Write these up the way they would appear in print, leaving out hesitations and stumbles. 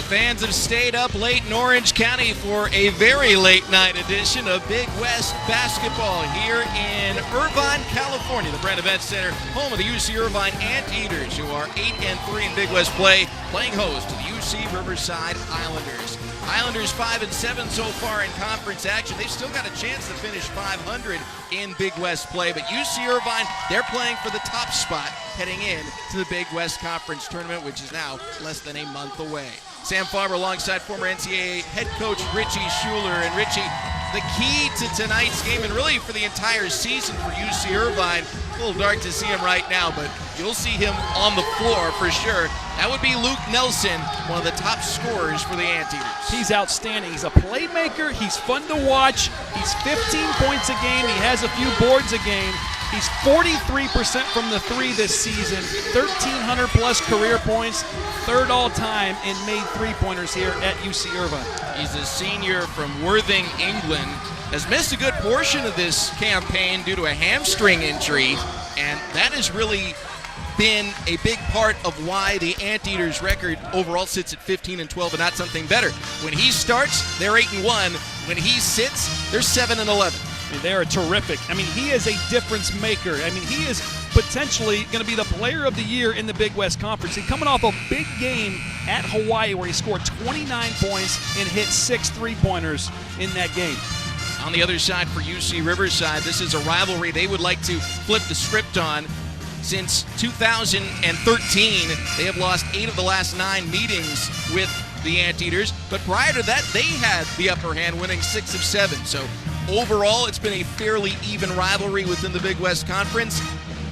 fans have stayed up late in Orange County for a very late night edition of Big West basketball here in Irvine, California. The Brand Event Center, home of the UC-Irvine Anteaters, who are 8-3 in Big West play, playing host to the UC-Riverside Islanders. Islanders 5-7 so far in conference action. They've still got a chance to finish 500 in Big West play, but UC-Irvine, they're playing for the top spot heading in to the Big West Conference Tournament, which is now less than a month away. Sam Farber alongside former NCAA head coach Richie Schuler. And Richie, the key to tonight's game, and really for the entire season for UC-Irvine, a little dark to see him right now, but you'll see him on the floor for sure. That would be Luke Nelson, one of the top scorers for the Anteaters. He's outstanding. He's a playmaker. He's fun to watch. He's 15 points a game. He has a few boards a game. He's 43% from the three this season, 1,300 plus career points, third all-time in made three-pointers here at UC-Irvine. He's a senior from Worthing, England. Has missed a good portion of this campaign due to a hamstring injury, and that has really been a big part of why the Anteaters record overall sits at 15-12 and not something better. When he starts, they're 8-1. When he sits, they're 7-11. They are terrific. I mean, he is a difference maker. I mean, he is potentially going to be the player of the year in the Big West Conference. He's coming off a big game at Hawaii where he scored 29 points and hit 6 three-pointers in that game. On the other side for UC-Riverside, this is a rivalry they would like to flip the script on. Since 2013, they have lost 8 of the last 9 meetings with the Anteaters, but prior to that, they had the upper hand, winning 6 of 7. So overall, it's been a fairly even rivalry within the Big West Conference,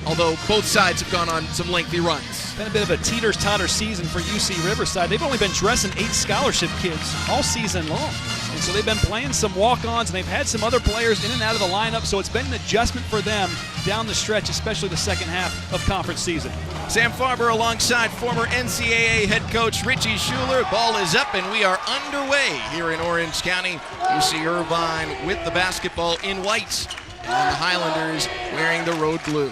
although both sides have gone on some lengthy runs. It's been a bit of a teeter-totter season for UC-Riverside. They've only been dressing 8 scholarship kids all season long. And so they've been playing some walk-ons, and they've had some other players in and out of the lineup, so it's been an adjustment for them down the stretch, especially the second half of conference season. Sam Farber alongside former NCAA head coach Richie Schuler. Ball is up, and we are underway here in Orange County. UC-Irvine with the basketball in white, and the Highlanders wearing the road blue.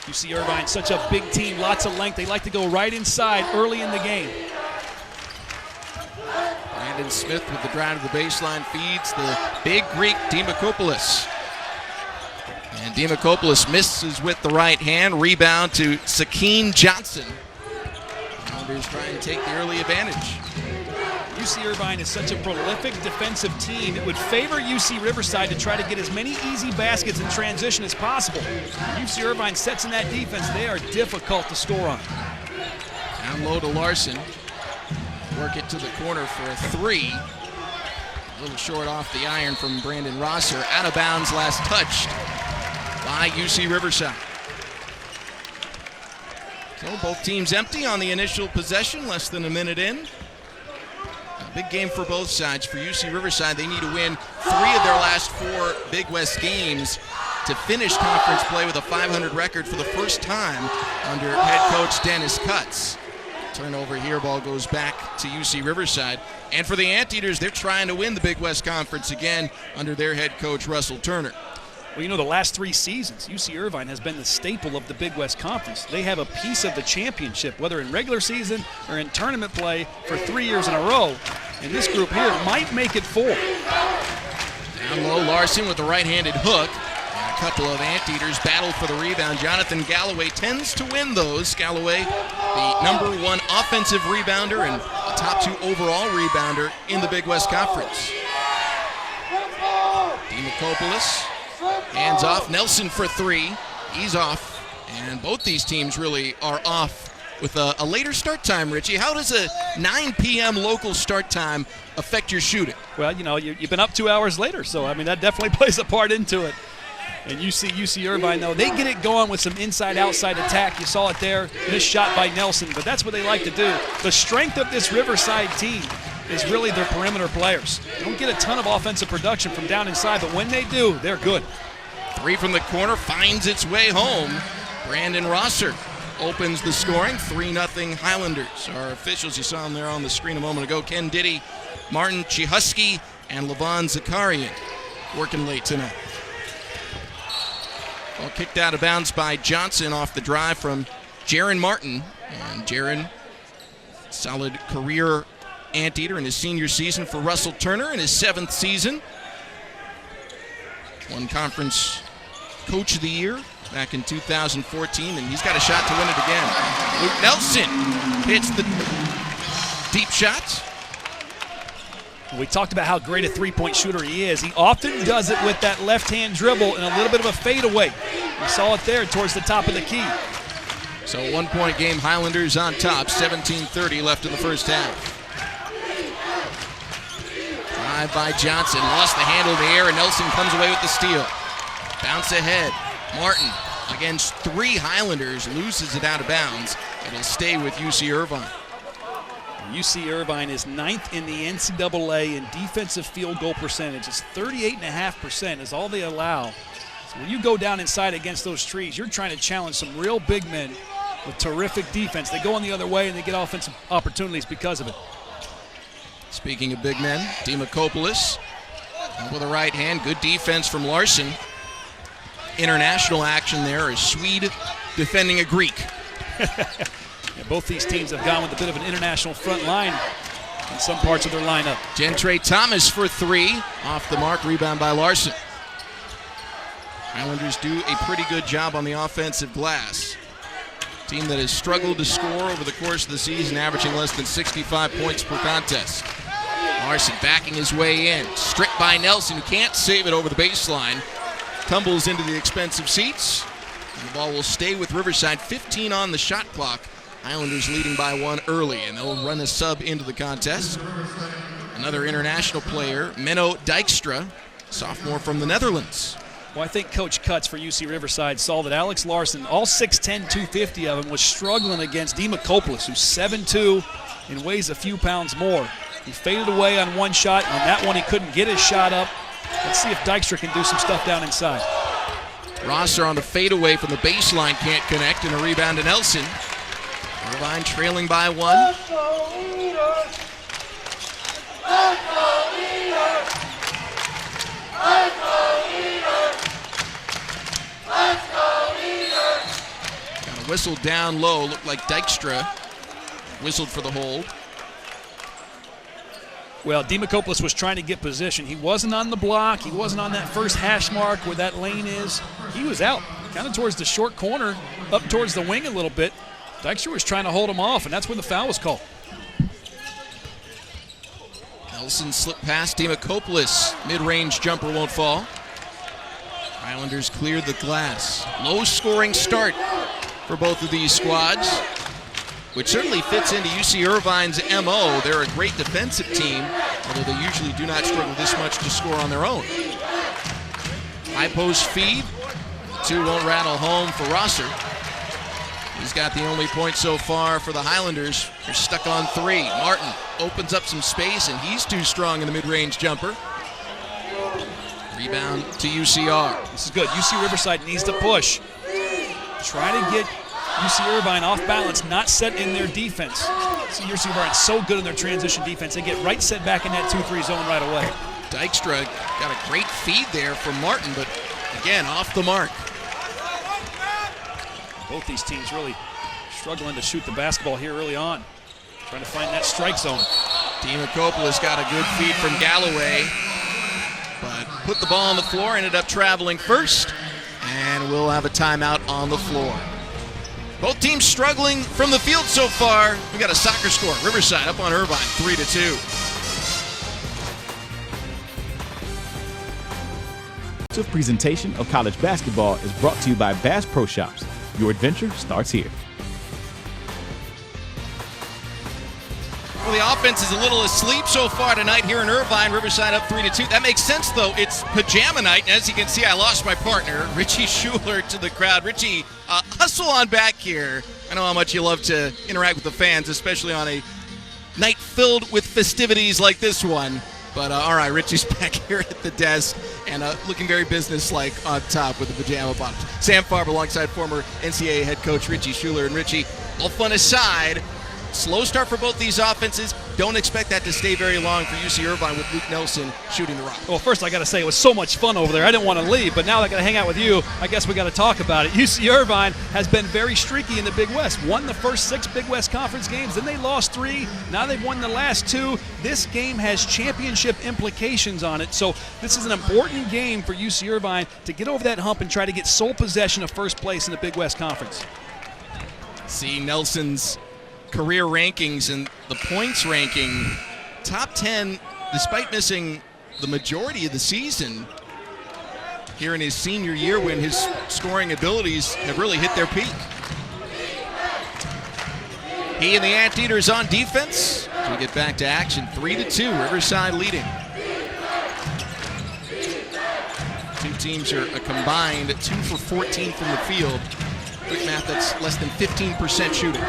UC-Irvine, such a big team, lots of length. They like to go right inside early in the game. Brandon Smith with the drive to the baseline feeds the big Greek Demakopoulos. And Demakopoulos misses with the right hand. Rebound to Sakeen Johnson. Islanders trying to take the early advantage. UC-Irvine is such a prolific defensive team. It would favor UC-Riverside to try to get as many easy baskets in transition as possible. UC-Irvine sets in that defense. They are difficult to score on. Down low to Larson. Work it to the corner for a 3. A little short off the iron from Brandon Rosser. Out of bounds, last touched by UC-Riverside. So both teams empty on the initial possession, less than a minute in. A big game for both sides. For UC-Riverside, they need to win 3 of their last 4 Big West games to finish conference play with a 500 record for the first time under head coach Dennis Cutts. Turnover here, ball goes back to UC-Riverside. And for the Anteaters, they're trying to win the Big West Conference again under their head coach Russell Turner. Well, you know, the last 3 seasons, UC-Irvine has been the staple of the Big West Conference. They have a piece of the championship, whether in regular season or in tournament play, for 3 years in a row. And this group here might make it 4. Down low, Larson with the right-handed hook. And a couple of Anteaters battle for the rebound. Jonathan Galloway tends to win those. Galloway, the #1 offensive rebounder and a top 2 overall rebounder in the Big West Conference. Demakopoulos. Hands off. Nelson for 3. He's off. And both these teams really are off with a later start time, Richie. How does a 9 p.m. local start time affect your shooting? Well, you know, you've been up 2 hours later, so, I mean, that definitely plays a part into it. And you see UC-Irvine, though, they get it going with some inside-outside attack. You saw it there, missed shot by Nelson, but that's what they like to do. The strength of this Riverside team is really their perimeter players. They don't get a ton of offensive production from down inside, but when they do, they're good. 3 from the corner, finds its way home. Brandon Rosser opens the scoring, 3-0 Highlanders. Our officials, you saw them there on the screen a moment ago, Ken Diddy, Martin Chihusky, and Levon Zakarian working late tonight. Ball kicked out of bounds by Johnson off the drive from Jaron Martin. And Jaron, solid career anteater in his senior season for Russell Turner in his 7th season. Won Conference Coach of the Year back in 2014, and he's got a shot to win it again. Luke Nelson hits the deep shots. We talked about how great a three-point shooter he is. He often does it with that left-hand dribble and a little bit of a fadeaway. We saw it there towards the top of the key. So 1-point game, Highlanders on top, 17:30 left in the first half. Drive by Johnson, lost the handle in the air, and Nelson comes away with the steal. Bounce ahead, Martin against 3 Highlanders, loses it out of bounds. It'll stay with UC-Irvine. UC-Irvine is 9th in the NCAA in defensive field goal percentage. It's 38.5% is all they allow. So when you go down inside against those trees, you're trying to challenge some real big men with terrific defense. They go on the other way and they get offensive opportunities because of it. Speaking of big men, Demakopoulos with a right hand. Good defense from Larson. International action there. A Swede defending a Greek. Yeah, both these teams have gone with a bit of an international front line in some parts of their lineup. Gentry Thomas for 3. Off the mark. Rebound by Larson. Highlanders do a pretty good job on the offensive glass. Team that has struggled to score over the course of the season, averaging less than 65 points per contest. Larson backing his way in. Stripped by Nelson, who can't save it over the baseline. Tumbles into the expensive seats. And the ball will stay with Riverside. 15 on the shot clock. Highlanders leading by 1 early, and they'll run a sub into the contest. Another international player, Menno Dijkstra, sophomore from the Netherlands. Well, I think Coach Cutts for UC-Riverside saw that Alex Larson, all 6'10", 250 of him, was struggling against Demakopoulos, who's 7'2", and weighs a few pounds more. He faded away on one shot. On that one, he couldn't get his shot up. Let's see if Dijkstra can do some stuff down inside. Rosser on the fadeaway from the baseline, can't connect, and a rebound to Nelson. Irvine trailing by 1. Got a whistle down low. Looked like Dijkstra whistled for the hold. Well, Demakopoulos was trying to get position. He wasn't on the block. He wasn't on that first hash mark where that lane is. He was out, kind of towards the short corner, up towards the wing a little bit. Dijkstra was trying to hold him off, and that's when the foul was called. Nelson slipped past Demakopoulos. Mid-range jumper won't fall. Highlanders cleared the glass. Low-scoring start for both of these squads, which certainly fits into UC-Irvine's MO. They're a great defensive team, although they usually do not struggle this much to score on their own. High post feed. 2 won't rattle home for Rosser. He's got the only point so far for the Highlanders. They're stuck on 3. Martin opens up some space, and he's too strong in the mid-range jumper. Rebound to UCR. This is good. UC-Riverside needs to push. Try to get UC-Irvine off balance, not set in their defense. UC-Irvine's so good in their transition defense. They get right set back in that 2-3 zone right away. Dijkstra got a great feed there from Martin, but again, off the mark. Both these teams really struggling to shoot the basketball here early on. Trying to find that strike zone. Demakopoulos got a good feed from Galloway, but put the ball on the floor, ended up traveling first, and we'll have a timeout on the floor. Both teams struggling from the field so far. We got a soccer score. Riverside up on Irvine, 3-2. This presentation of college basketball is brought to you by Bass Pro Shops. Your adventure starts here. Well, the offense is a little asleep so far tonight here in Irvine. Riverside up 3-2. That makes sense, though. It's pajama night, and as you can see, I lost my partner, Richie Schuler, to the crowd. Richie, hustle on back here. I know how much you love to interact with the fans, especially on a night filled with festivities like this one. But all right, Richie's back here at the desk and looking very businesslike on top with the pajama bottoms. Sam Farber alongside former NCAA head coach Richie Schuler. And Richie, all fun aside, slow start for both these offenses. Don't expect that to stay very long for UC-Irvine with Luke Nelson shooting the rock. Well, first I got to say it was so much fun over there. I didn't want to leave, but now that I got to hang out with you, I guess we got to talk about it. UC-Irvine has been very streaky in the Big West. Won the first 6 Big West Conference games, then they lost 3. Now they've won the last 2. This game has championship implications on it, so this is an important game for UC-Irvine to get over that hump and try to get sole possession of first place in the Big West Conference. See Nelson's career rankings and the points ranking. Top 10, despite missing the majority of the season here in his senior year when his scoring abilities have really hit their peak. He and the Anteaters on defense. So we get back to action, 3-2, Riverside leading. Two teams are a combined 2 for 14 from the field. Quick math, that's less than 15% shooting.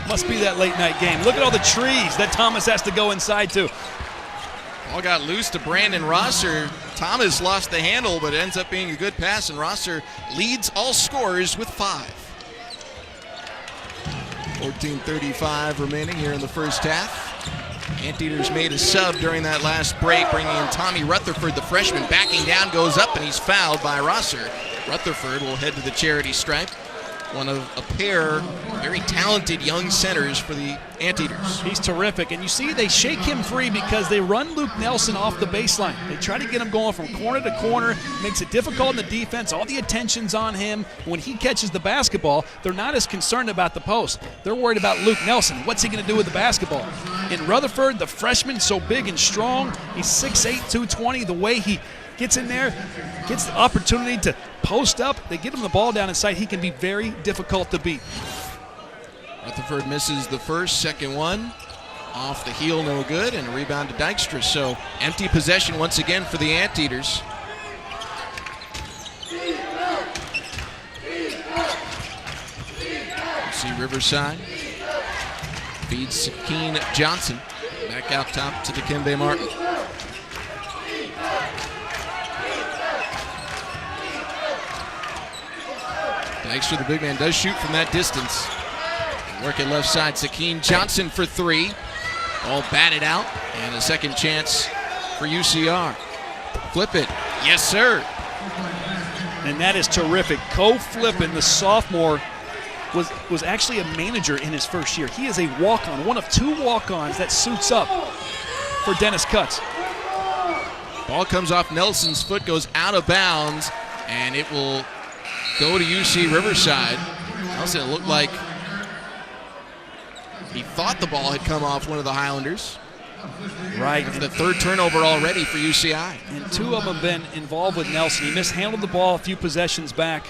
Must be that late night game. Look at all the trees that Thomas has to go inside to. Ball got loose to Brandon Rosser. Thomas lost the handle, but it ends up being a good pass, and Rosser leads all scorers with 5. 14:35 remaining here in the first half. Anteaters made a sub during that last break, bringing in Tommy Rutherford, the freshman. Backing down, goes up, and he's fouled by Rosser. Rutherford will head to the charity stripe. One of a pair very talented young centers for the Anteaters. He's terrific, and you see they shake him free because they run Luke Nelson off the baseline. They try to get him going from corner to corner, makes it difficult in the defense. All the attention's on him. When he catches the basketball, they're not as concerned about the post. They're worried about Luke Nelson. What's he going to do with the basketball? And Rutherford, the freshman, so big and strong. He's 6'8", 220. The way he gets in there, gets the opportunity to post up. They get him the ball down inside. He can be very difficult to beat. Rutherford misses the first, second one. Off the heel, no good, and a rebound to Dykstra. So empty possession once again for the Anteaters. UC-Riverside feeds Sakeen Johnson. Back out top to Dikembe Martin. Dykstra, the big man, does shoot from that distance. Work it left side, Sakeen Johnson for 3. All batted out, and a second chance for UCR. Flip it, yes sir. And that is terrific. Ko Flippin, the sophomore, was actually a manager in his first year. He is a walk-on, one of 2 walk-ons that suits up for Dennis Cutts. Ball comes off Nelson's foot, goes out of bounds, and it will go to UC-Riverside. Also, it looked like he thought the ball had come off one of the Highlanders. Right. That's the 3rd turnover already for UCI. And 2 of them have been involved with Nelson. He mishandled the ball a few possessions back,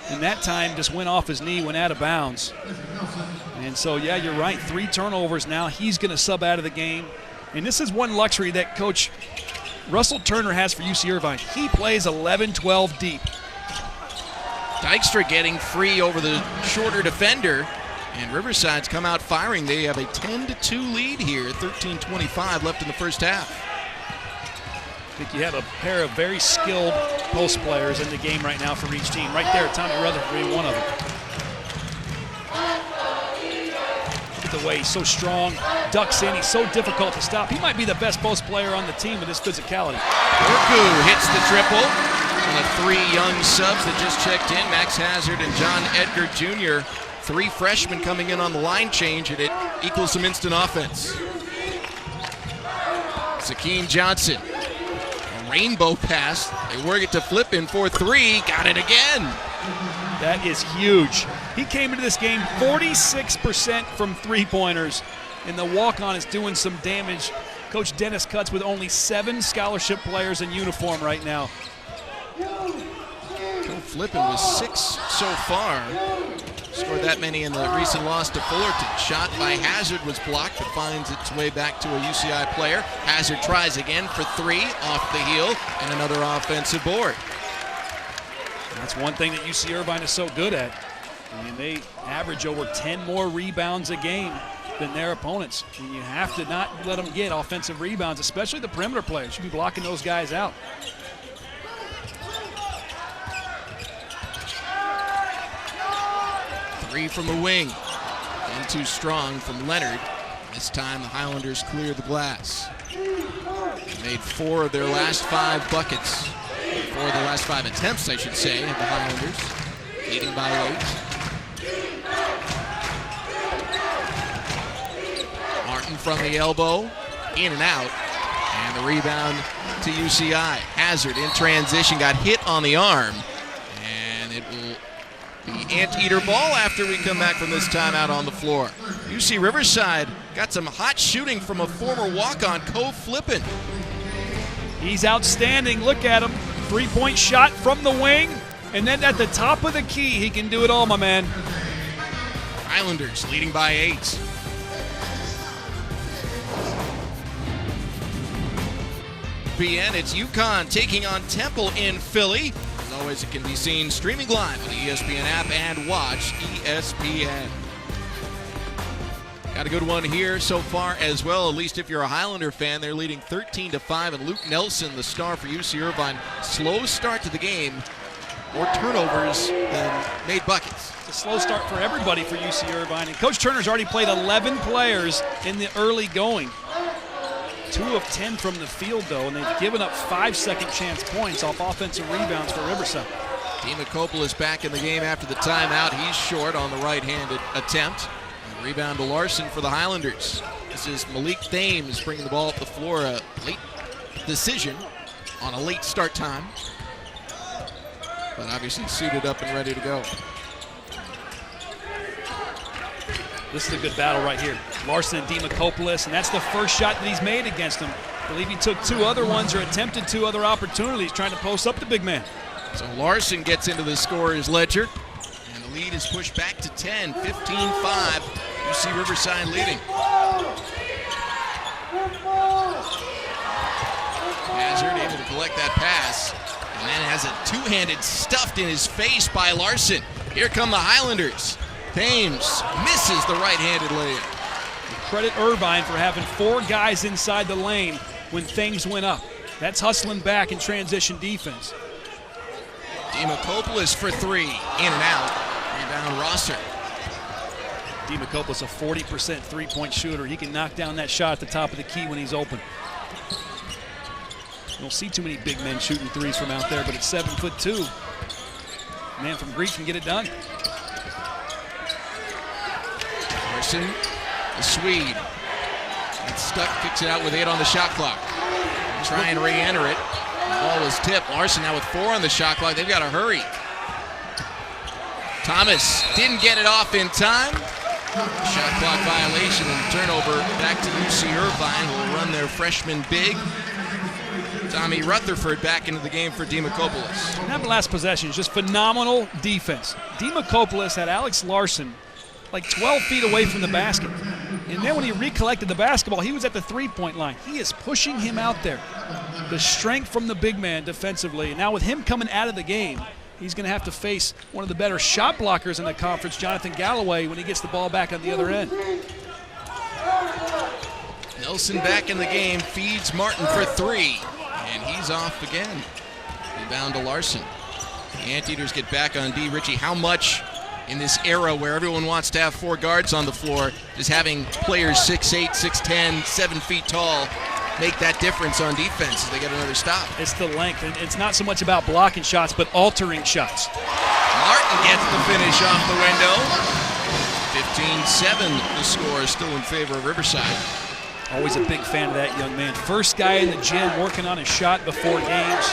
and that time just went off his knee, went out of bounds. And so, yeah, you're right. 3 turnovers now. He's going to sub out of the game. And this is one luxury that Coach Russell Turner has for UC-Irvine. He plays 11-12 deep. Dykstra getting free over the shorter defender, and Riverside's come out firing. They have a 10-2 lead here, 13:25 left in the first half. I think you have a pair of very skilled post players in the game right now for each team. Right there, Tommy Rutherford being one of them. Look at the way he's so strong, ducks in, he's so difficult to stop. He might be the best post player on the team with his physicality. Urku hits the triple. One of 3 young subs that just checked in, Max Hazard and John Edgar Jr. 3 freshmen coming in on the line change, and it equals some instant offense. Sakeen Johnson, a rainbow pass. They work it to Flippin for 3, got it again. That is huge. He came into this game 46% from 3-pointers, and the walk-on is doing some damage. Coach Dennis Cutts with only 7 scholarship players in uniform right now. Flippin was 6 so far. Scored that many in the recent loss to Fullerton. Shot by Hazard was blocked, but finds its way back to a UCI player. Hazard tries again for 3 off the heel, and another offensive board. That's one thing that UC-Irvine is so good at. I mean, they average over 10 more rebounds a game than their opponents. And you have to not let them get offensive rebounds, especially the perimeter players. You should be blocking those guys out. Three from the wing. And too strong from Leonard. This time the Highlanders clear the glass. They made 4 of their last 5 buckets. 4 of their last 5 attempts, I should say, of the Highlanders. Leading by 8. Martin from the elbow. In and out. And the rebound to UCI. Hazard in transition, got hit on the arm. And it will be Anteater ball after we come back from this timeout on the floor. UC-Riverside got some hot shooting from a former walk-on, Cove Flippin. He's outstanding. Look at him. 3-point shot from the wing. And then at the top of the key, he can do it all, my man. Highlanders leading by 8. It's UConn taking on Temple in Philly. As always, it can be seen streaming live on the ESPN app and watch ESPN. Got a good one here so far as well, at least if you're a Highlander fan. They're leading 13-5, and Luke Nelson, the star for UC-Irvine, slow start to the game. More turnovers than made buckets. It's a slow start for everybody for UC-Irvine, and Coach Turner's already played 11 players in the early going. 2 of 10 from the field, though, and they've given up 5 second-chance points off offensive rebounds for Riverside. Demakopoulos back in the game after the timeout. He's short on the right-handed attempt. And rebound to Larson for the Highlanders. This is Malik Thames bringing the ball up the floor. A late decision on a late start time, but obviously suited up and ready to go. This is a good battle right here. Larson and Demakopoulos, and that's the first shot that he's made against him. I believe he took 2 other ones or attempted 2 other opportunities trying to post up the big man. So Larson gets into the scorer's ledger, and the lead is pushed back to 10, 15-5. UC-Riverside leading. Hazard able to collect that pass, and then has a 2-handed stuffed in his face by Larson. Here come the Highlanders. Thames misses the right-handed layup. Credit Irvine for having 4 guys inside the lane when things went up. That's hustling back in transition defense. Demakopoulos for 3, in and out. Rebound Rosser. Demakopoulos, a 40% 3-point shooter. He can knock down that shot at the top of the key when he's open. You don't see too many big men shooting threes from out there, but at 7'2", man from Greek can get it done. Larson, the Swede. Gets stuck, kicks it out with 8 on the shot clock. Try and re-enter it. The ball is tipped. Larson now with 4 on the shot clock. They've got to hurry. Thomas didn't get it off in time. Shot clock violation and turnover back to UC-Irvine. Will run their freshman big. Tommy Rutherford back into the game for Demakopoulos. That last possession is just phenomenal defense. Demakopoulos had Alex Larson like 12 feet away from the basket. And then when he recollected the basketball, he was at the 3-point line. He is pushing him out there. The strength from the big man defensively. And now with him coming out of the game, he's going to have to face one of the better shot blockers in the conference, Jonathan Galloway, when he gets the ball back on the other end. Nelson back in the game, feeds Martin for 3. And he's off again. Rebound to Larson. The Anteaters get back on D. Ritchie, how much in this era where everyone wants to have 4 guards on the floor does having players 6'8", 6'10", 7 feet tall make that difference on defense as they get another stop? It's the length. And it's not so much about blocking shots, but altering shots. Martin gets the finish off the window. 15-7, the score is still in favor of Riverside. Always a big fan of that young man. First guy in the gym working on his shot before games.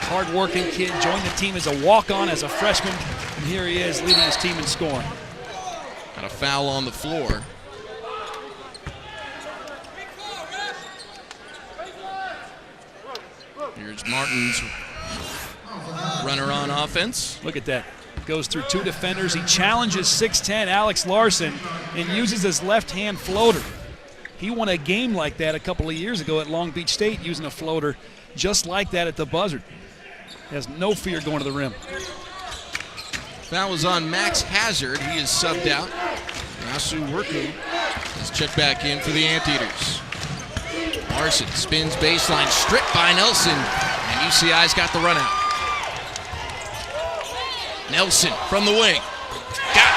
Hard-working kid, joined the team as a walk-on as a freshman, and here he is leading his team in scoring. Got a foul on the floor. Here's Martin's runner on offense. Look at that. Goes through 2 defenders. He challenges 6'10", Alex Larson, and uses his left-hand floater. He won a game like that a couple of years ago at Long Beach State using a floater just like that at the buzzer. Has no fear going to the rim. Foul is on Max Hazard. He is subbed out. Nasu Worku is checked back in for the Anteaters. Larson spins baseline, stripped by Nelson, and UCI's got the run out. Nelson from the wing. Got it.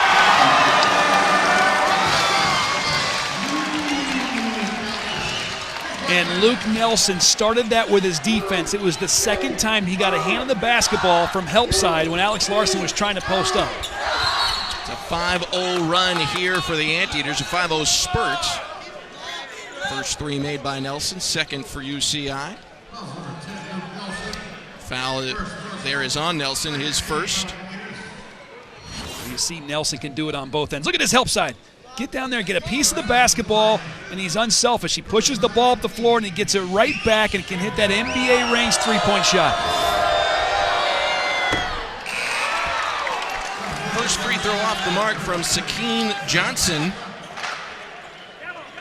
And Luke Nelson started that with his defense. It was the second time he got a hand on the basketball from help side when Alex Larson was trying to post up. It's a 5-0 run here for the Anteaters, a 5-0 spurt. First three made by Nelson, second for UCI. Foul there is on Nelson, his first. You see Nelson can do it on both ends. Look at his help side. Get down there and get a piece of the basketball, and he's unselfish. He pushes the ball up the floor, and he gets it right back and can hit that NBA-range three-point shot. First free throw off the mark from Sakeen Johnson,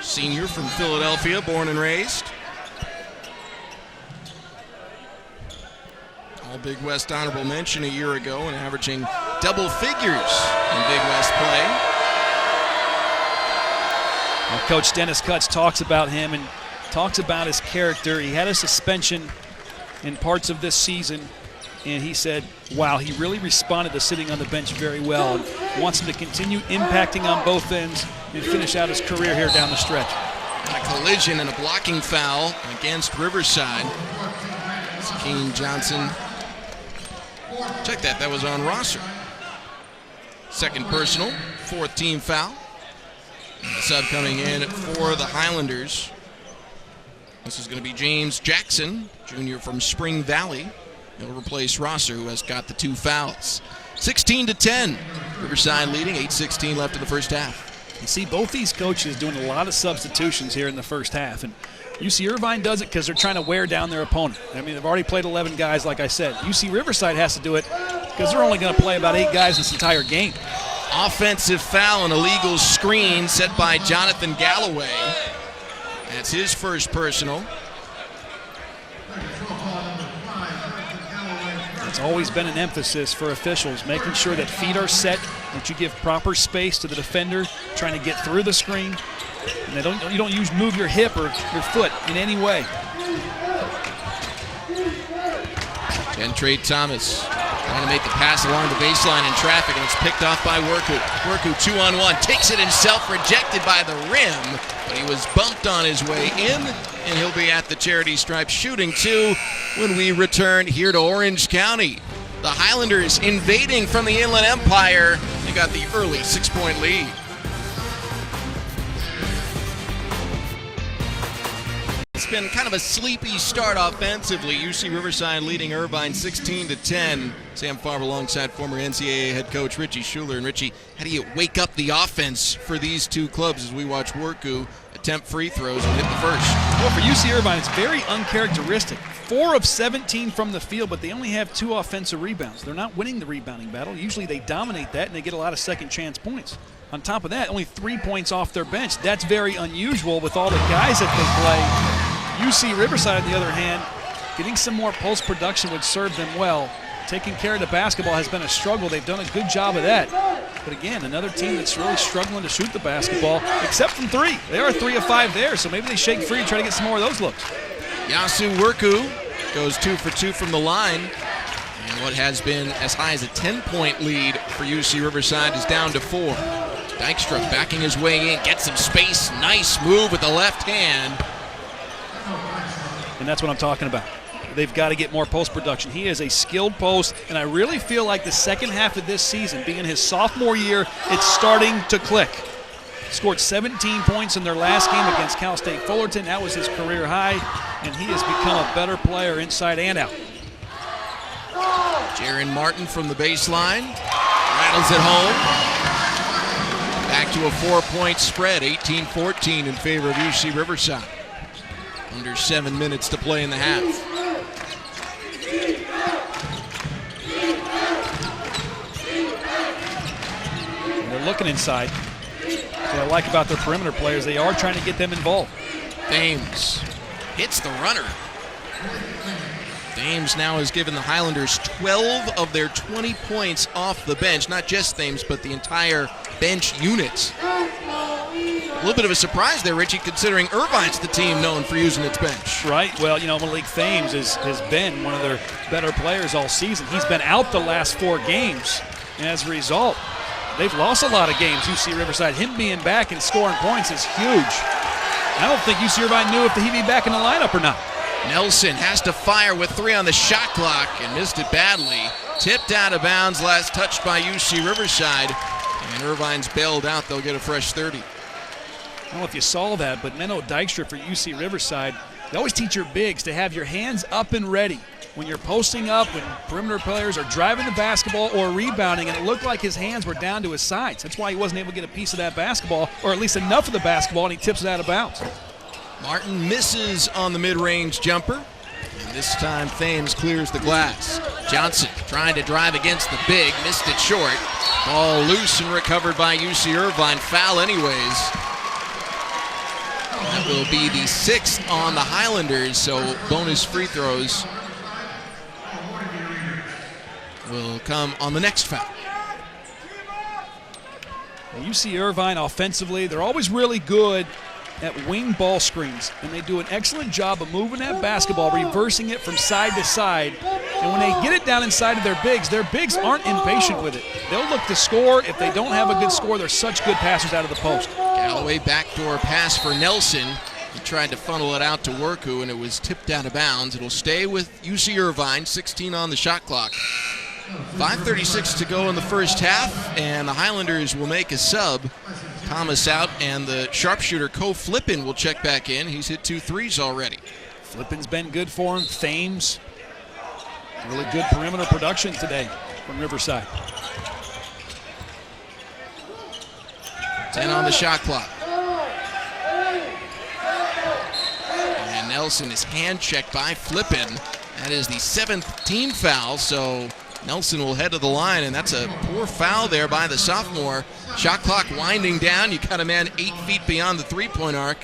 senior from Philadelphia, born and raised. All Big West honorable mention a year ago and averaging double figures in Big West play. Well, Coach Dennis Cutts talks about him and talks about his character. He had a suspension in parts of this season, and he said, wow, he really responded to sitting on the bench very well and wants him to continue impacting on both ends and finish out his career here down the stretch. A collision and a blocking foul against Riverside. Sakeen Johnson. Check that, that was on Rosser. Second personal, fourth team foul. The sub coming in for the Highlanders. This is going to be James Jackson, junior from Spring Valley. He'll replace Rosser, who has got the two fouls. 16-10, Riverside leading, 8:16 left in the first half. You see both these coaches doing a lot of substitutions here in the first half, and UC-Irvine does it because they're trying to wear down their opponent. I mean, they've already played 11 guys, like I said. UC-Riverside has to do it because they're only going to play about 8 guys this entire game. Offensive foul, an illegal screen set by Jonathan Galloway. That's his first personal. It's always been an emphasis for officials, making sure that feet are set, that you give proper space to the defender trying to get through the screen. And you don't move your hip or your foot in any way. Trey Thomas trying to make the pass along the baseline in traffic, and it's picked off by Worku. Worku 2-on-1, takes it himself, rejected by the rim, but he was bumped on his way in, and he'll be at the charity stripe shooting two when we return here to Orange County. The Highlanders invading from the Inland Empire. They got the early 6-point lead. It's been kind of a sleepy start offensively. UC-Riverside leading Irvine 16-10. Sam Farber alongside former NCAA head coach Richie Schuler. And Richie, how do you wake up the offense for these two clubs as we watch Worku attempt free throws and hit the first? Well, for UC-Irvine, it's very uncharacteristic. 4 of 17 from the field, but they only have 2 offensive rebounds. They're not winning the rebounding battle. Usually they dominate that and they get a lot of second chance points. On top of that, only 3 points off their bench. That's very unusual with all the guys that they play. UC-Riverside, on the other hand, getting some more post-production would serve them well. Taking care of the basketball has been a struggle. They've done a good job of that. But again, another team that's really struggling to shoot the basketball, except from 3. They are 3 of 5 there, so maybe they shake free and try to get some more of those looks. Yasu Worku goes 2 for 2 from the line. And what has been as high as a 10-point lead for UC-Riverside is down to 4. Dykstra backing his way in, gets some space. Nice move with the left hand. And that's what I'm talking about. They've got to get more post production. He is a skilled post, and I really feel like the second half of this season, being his sophomore year, it's starting to click. Scored 17 points in their last game against Cal State Fullerton. That was his career high, and he has become a better player inside and out. Jaron Martin from the baseline. Rattles it home. Back to a 4-point spread, 18-14 in favor of UC-Riverside. Under 7 minutes to play in the half. And they're looking inside. What I like about their perimeter players, they are trying to get them involved. Thames hits the runner. Thames now has given the Highlanders 12 of their 20 points off the bench. Not just Thames, but the entire bench unit. A little bit of a surprise there, Richie, considering Irvine's the team known for using its bench. Right. Well, you know, Malik Thames has been one of their better players all season. He's been out the last 4 games. And as a result, they've lost a lot of games, UC-Riverside. Him being back and scoring points is huge. I don't think UC-Irvine knew if he'd be back in the lineup or not. Nelson has to fire with 3 on the shot clock and missed it badly. Tipped out of bounds, last touched by UC-Riverside. And Irvine's bailed out. They'll get a fresh 30. I don't know if you saw that, but Menno Dykstra for UC-Riverside, they always teach your bigs to have your hands up and ready. When you're posting up, when perimeter players are driving the basketball or rebounding, and it looked like his hands were down to his sides. That's why he wasn't able to get a piece of that basketball, or at least enough of the basketball, and he tips it out of bounds. Martin misses on the mid-range jumper. And this time Thames clears the glass. Johnson trying to drive against the big, missed it short. Ball loose and recovered by UC-Irvine. Foul anyways. That will be the 6th on the Highlanders, so bonus free throws will come on the next foul. UC-Irvine offensively, they're always really good at wing ball screens, and they do an excellent job of moving that basketball, reversing it from side to side. And when they get it down inside of their bigs aren't impatient with it. They'll look to score. If they don't have a good score, they're such good passers out of the post. Galloway backdoor pass for Nelson. He tried to funnel it out to Worku, and it was tipped out of bounds. It'll stay with UC-Irvine, 16 on the shot clock. 5:36 to go in the first half, and the Highlanders will make a sub. Thomas out, and the sharpshooter Ko Flippin will check back in. He's hit 2 threes already. Flippin's been good for him. Thames, really good perimeter production today from Riverside. 10 on the shot clock. And Nelson is hand checked by Flippin. That is the 7th team foul, so Nelson will head to the line, and that's a poor foul there by the sophomore. Shot clock winding down. You got a man 8 feet beyond the three-point arc.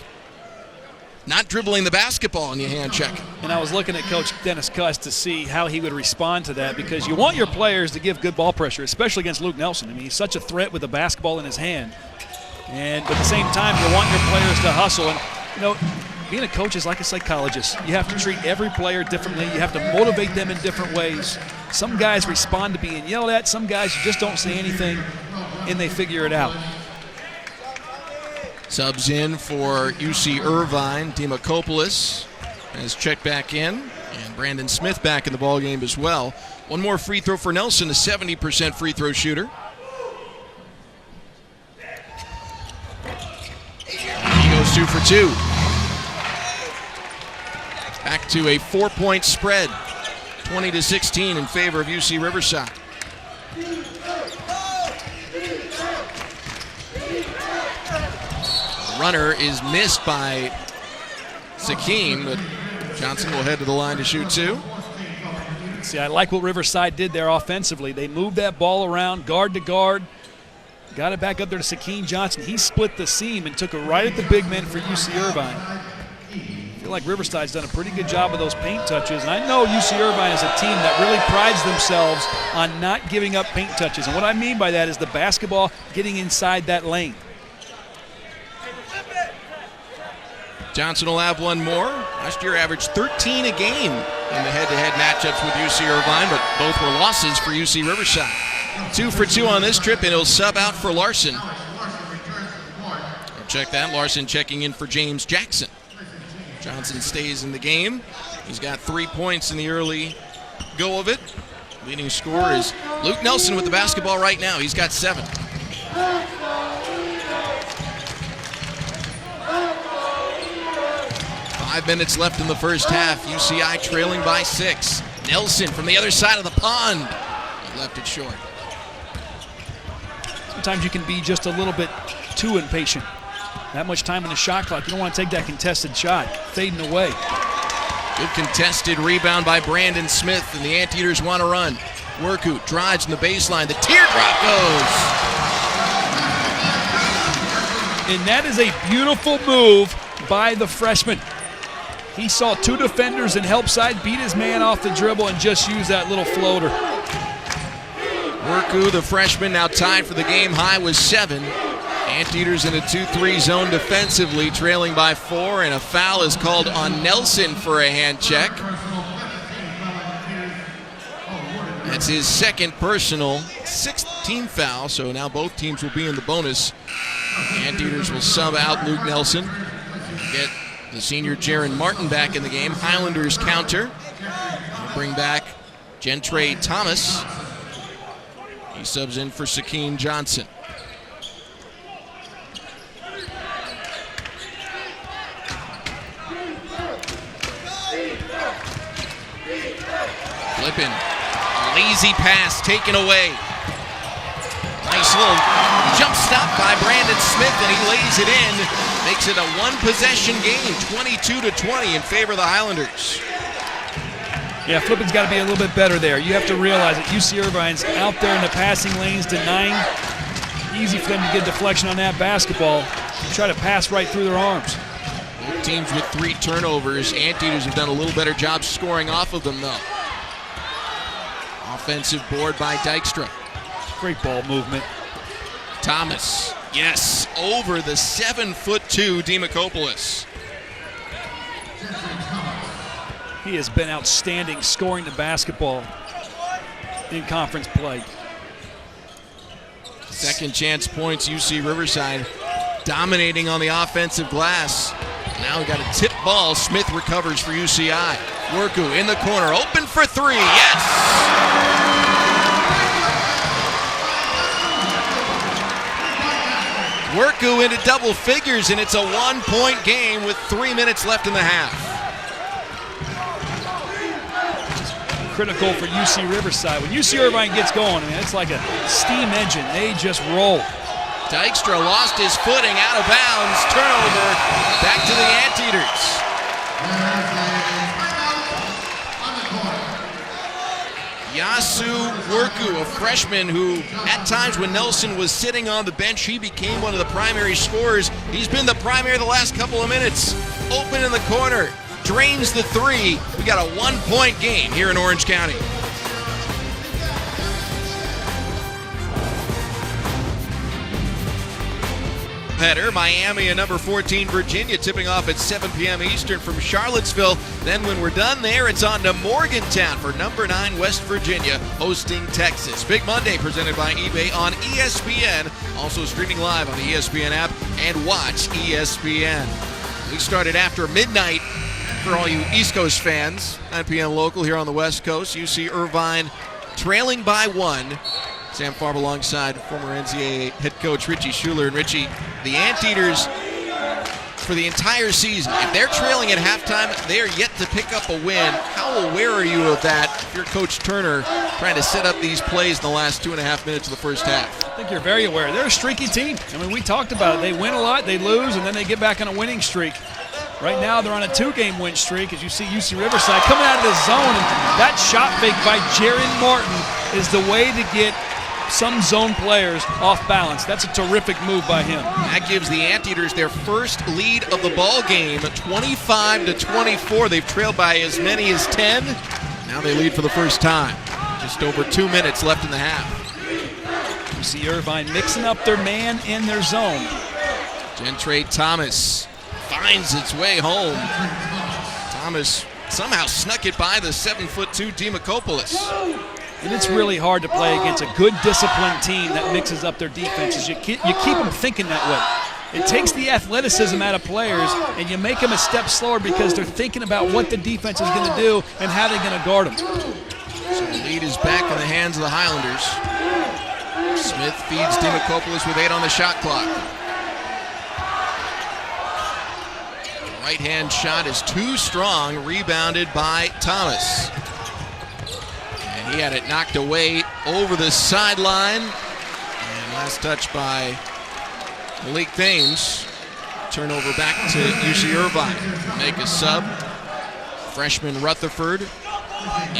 Not dribbling the basketball, and you hand check. And I was looking at Coach Dennis Cuss to see how he would respond to that, because you want your players to give good ball pressure, especially against Luke Nelson. I mean, he's such a threat with the basketball in his hand. And at the same time, you want your players to hustle. And, you know, being a coach is like a psychologist. You have to treat every player differently. You have to motivate them in different ways. Some guys respond to being yelled at. Some guys you just don't say anything, and they figure it out. Subs in for UC-Irvine. Dimakopoulos has checked back in, and Brandon Smith back in the ballgame as well. One more free throw for Nelson, a 70% free throw shooter. He goes 2 for 2. Back to a 4-point spread, 20-16 in favor of UC-Riverside. The runner is missed by Sakeen, but Johnson will head to the line to shoot 2. See, I like what Riverside did there offensively. They moved that ball around guard to guard, got it back up there to Sakeen Johnson. He split the seam and took it right at the big man for UC-Irvine. I feel like Riverside's done a pretty good job of those paint touches, and I know UC-Irvine is a team that really prides themselves on not giving up paint touches, and what I mean by that is the basketball getting inside that lane. Johnson will have one more. Last year averaged 13 a game in the head-to-head matchups with UC-Irvine, but both were losses for UC-Riverside. 2 for 2 on this trip, and he'll sub out for Larson. Check that, Larson checking in for James Jackson. Johnson stays in the game. He's got 3 points in the early go of it. Leading scorer is Luke Nelson with the basketball right now. He's got 7. Five minutes left in the first half. UCI trailing by 6. Nelson from the other side of the pond. He left it short. Sometimes you can be just a little bit too impatient. That much time in the shot clock, you don't want to take that contested shot. Fading away. Good contested rebound by Brandon Smith, and the Anteaters want to run. Worku drives in the baseline. The teardrop goes. And that is a beautiful move by the freshman. He saw 2 defenders in help side, beat his man off the dribble, and just used that little floater. Worku, the freshman, now tied for the game high with 7. Anteaters in a 2-3 zone defensively, trailing by 4, and a foul is called on Nelson for a hand check. That's his second personal, 6th team foul, so now both teams will be in the bonus. Anteaters will sub out Luke Nelson. Get the senior Jaron Martin back in the game. Highlanders counter. They'll bring back Gentre Thomas. He subs in for Sakeen Johnson. Flippin'. Lazy pass taken away. Nice little jump stop by Brandon Smith, and he lays it in. Makes it a one-possession game, 22-20 in favor of the Highlanders. Yeah, Flippin's got to be a little bit better there. You have to realize that UC-Irvine's out there in the passing lanes, denying. Easy for them to get deflection on that basketball. Try to pass right through their arms. Both teams with 3 turnovers. Anteaters have done a little better job scoring off of them, though. Offensive board by Dykstra. Great ball movement. Thomas, yes, over the 7'2" Demakopoulos. He has been outstanding scoring the basketball in conference play. Second chance points, UC-Riverside dominating on the offensive glass. Now we got a tip ball. Smith recovers for UCI. Worku in the corner, open for 3, yes! Worku into double figures, and it's a 1-point game with 3 minutes left in the half. Critical for UC-Riverside. When UC-Irvine gets going, I mean, it's like a steam engine. They just roll. Dykstra lost his footing, out of bounds, turnover, back to the Anteaters. Yasu Worku, a freshman who, at times when Nelson was sitting on the bench, he became one of the primary scorers. He's been the primary the last couple of minutes. Open in the corner, drains the 3. We got a 1-point game here in Orange County. Header, Miami and number 14 Virginia tipping off at 7 p.m. Eastern from Charlottesville. Then when we're done there, it's on to Morgantown for number 9 West Virginia hosting Texas. Big Monday presented by eBay on ESPN. Also streaming live on the ESPN app and watch ESPN. We started after midnight for all you East Coast fans. 9 p.m. local here on the West Coast. UC-Irvine trailing by 1. Sam Farb alongside former NCAA head coach Richie Schuler. And Richie, the Anteaters, for the entire season, if they're trailing at halftime, they are yet to pick up a win. How aware are you of that if you're Coach Turner trying to set up these plays in the last 2.5 minutes of the first half? I think you're very aware. They're a streaky team. I mean, we talked about it. They win a lot, they lose, and then they get back on a winning streak. Right now, they're on a 2-game win streak, as you see UC-Riverside coming out of the zone. And that shot fake by Jaron Martin is the way to get some zone players off balance. That's a terrific move by him. That gives the Anteaters their first lead of the ball game, 25-24. They've trailed by as many as 10. Now they lead for the first time. Just over 2 minutes left in the half. UC-Irvine mixing up their man in their zone. Gentre Thomas finds its way home. Thomas somehow snuck it by the 7'2" Demakopoulos. And it's really hard to play against a good, disciplined team that mixes up their defenses. You keep them thinking that way. It takes the athleticism out of players, and you make them a step slower because they're thinking about what the defense is going to do and how they're going to guard them. So the lead is back in the hands of the Highlanders. Smith feeds Demakopoulos with 8 on the shot clock. The right-hand shot is too strong, rebounded by Thomas. He had it knocked away over the sideline. And last touch by Malik Thames. Turnover back to UC-Irvine. Make a sub. Freshman Rutherford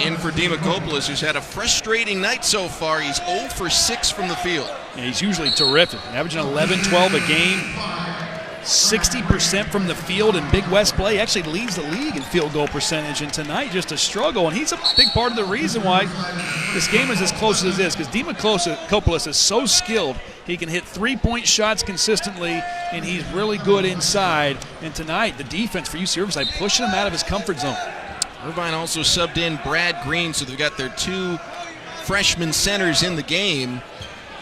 in for Demakopoulos, who's had a frustrating night so far. He's 0 for 6 from the field. Yeah, he's usually terrific. Averaging 11-12 a game. 60% from the field in Big West play. Actually leads the league in field goal percentage, and tonight just a struggle. And he's a big part of the reason why this game is as close as it is, because Demakopoulos is so skilled. He can hit 3-point shots consistently, and he's really good inside. And tonight, the defense for UC-Riverside pushing him out of his comfort zone. Irvine also subbed in Brad Green, so they've got their 2 freshman centers in the game.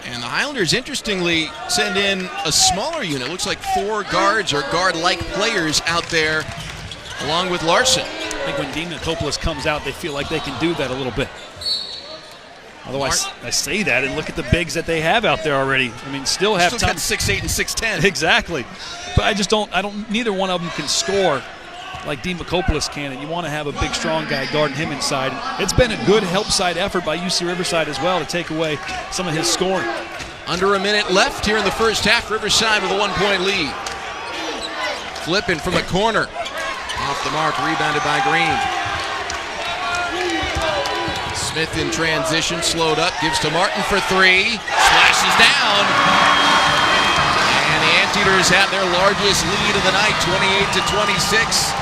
And the Highlanders, interestingly, send in a smaller unit. Looks like 4 guards or guard-like players out there, along with Larson. I think when Dean Nikopoulos comes out, they feel like they can do that a little bit. Although I say that and look at the bigs that they have out there already. I mean, still have time. 6'8" and 6'10". Exactly. But neither one of them can score like Dean Nikopoulos can, and you want to have a big, strong guy guarding him inside. It's been a good help side effort by UC-Riverside as well to take away some of his scoring. Under a minute left here in the first half. Riverside with a 1-point lead. Flipping from the corner. Off the mark, rebounded by Green. Smith in transition, slowed up, gives to Martin for 3. Splashes down. And the Anteaters have their largest lead of the night, 28-26.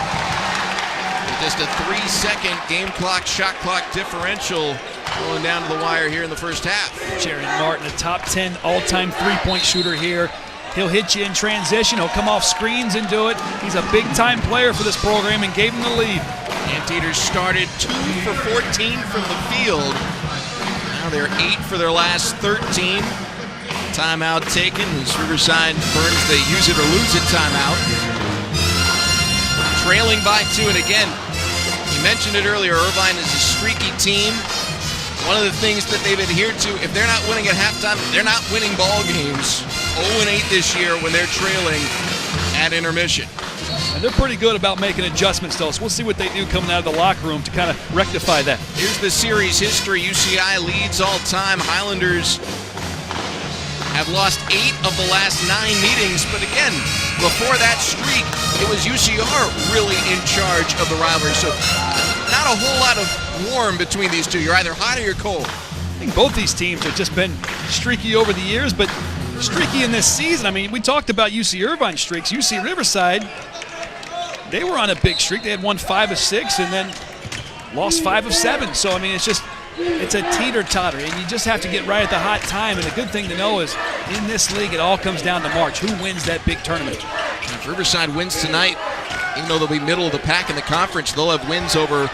Just a 3-second game clock, shot clock differential going down to the wire here in the first half. Jaron Martin, a top 10 all-time three-point shooter here. He'll hit you in transition. He'll come off screens and do it. He's a big-time player for this program and gave him the lead. Anteaters started 2 for 14 from the field. Now they're 8 for their last 13. Timeout taken as Riverside burns the use it or lose it timeout. Trailing by 2, and again, you mentioned it earlier, Irvine is a streaky team. One of the things that they've adhered to, if they're not winning at halftime, they're not winning ball games. 0-8 this year when they're trailing at intermission. And they're pretty good about making adjustments, though, so we'll see what they do coming out of the locker room to kind of rectify that. Here's the series history. UCI leads all time. Highlanders have lost 8 of the last 9 meetings, but again, before that streak, it was UCR really in charge of the rivalry. So not a whole lot of warm between these two. You're either hot or you're cold. I think both these teams have just been streaky over the years, but streaky in this season. I mean, we talked about UC-Irvine streaks. UC-Riverside, they were on a big streak. They had won 5 of 6 and then lost 5 of 7. So, I mean, it's a teeter-totter, and you just have to get right at the hot time. And the good thing to know is in this league, it all comes down to March. Who wins that big tournament? If Riverside wins tonight, even though they'll be middle of the pack in the conference, they'll have wins over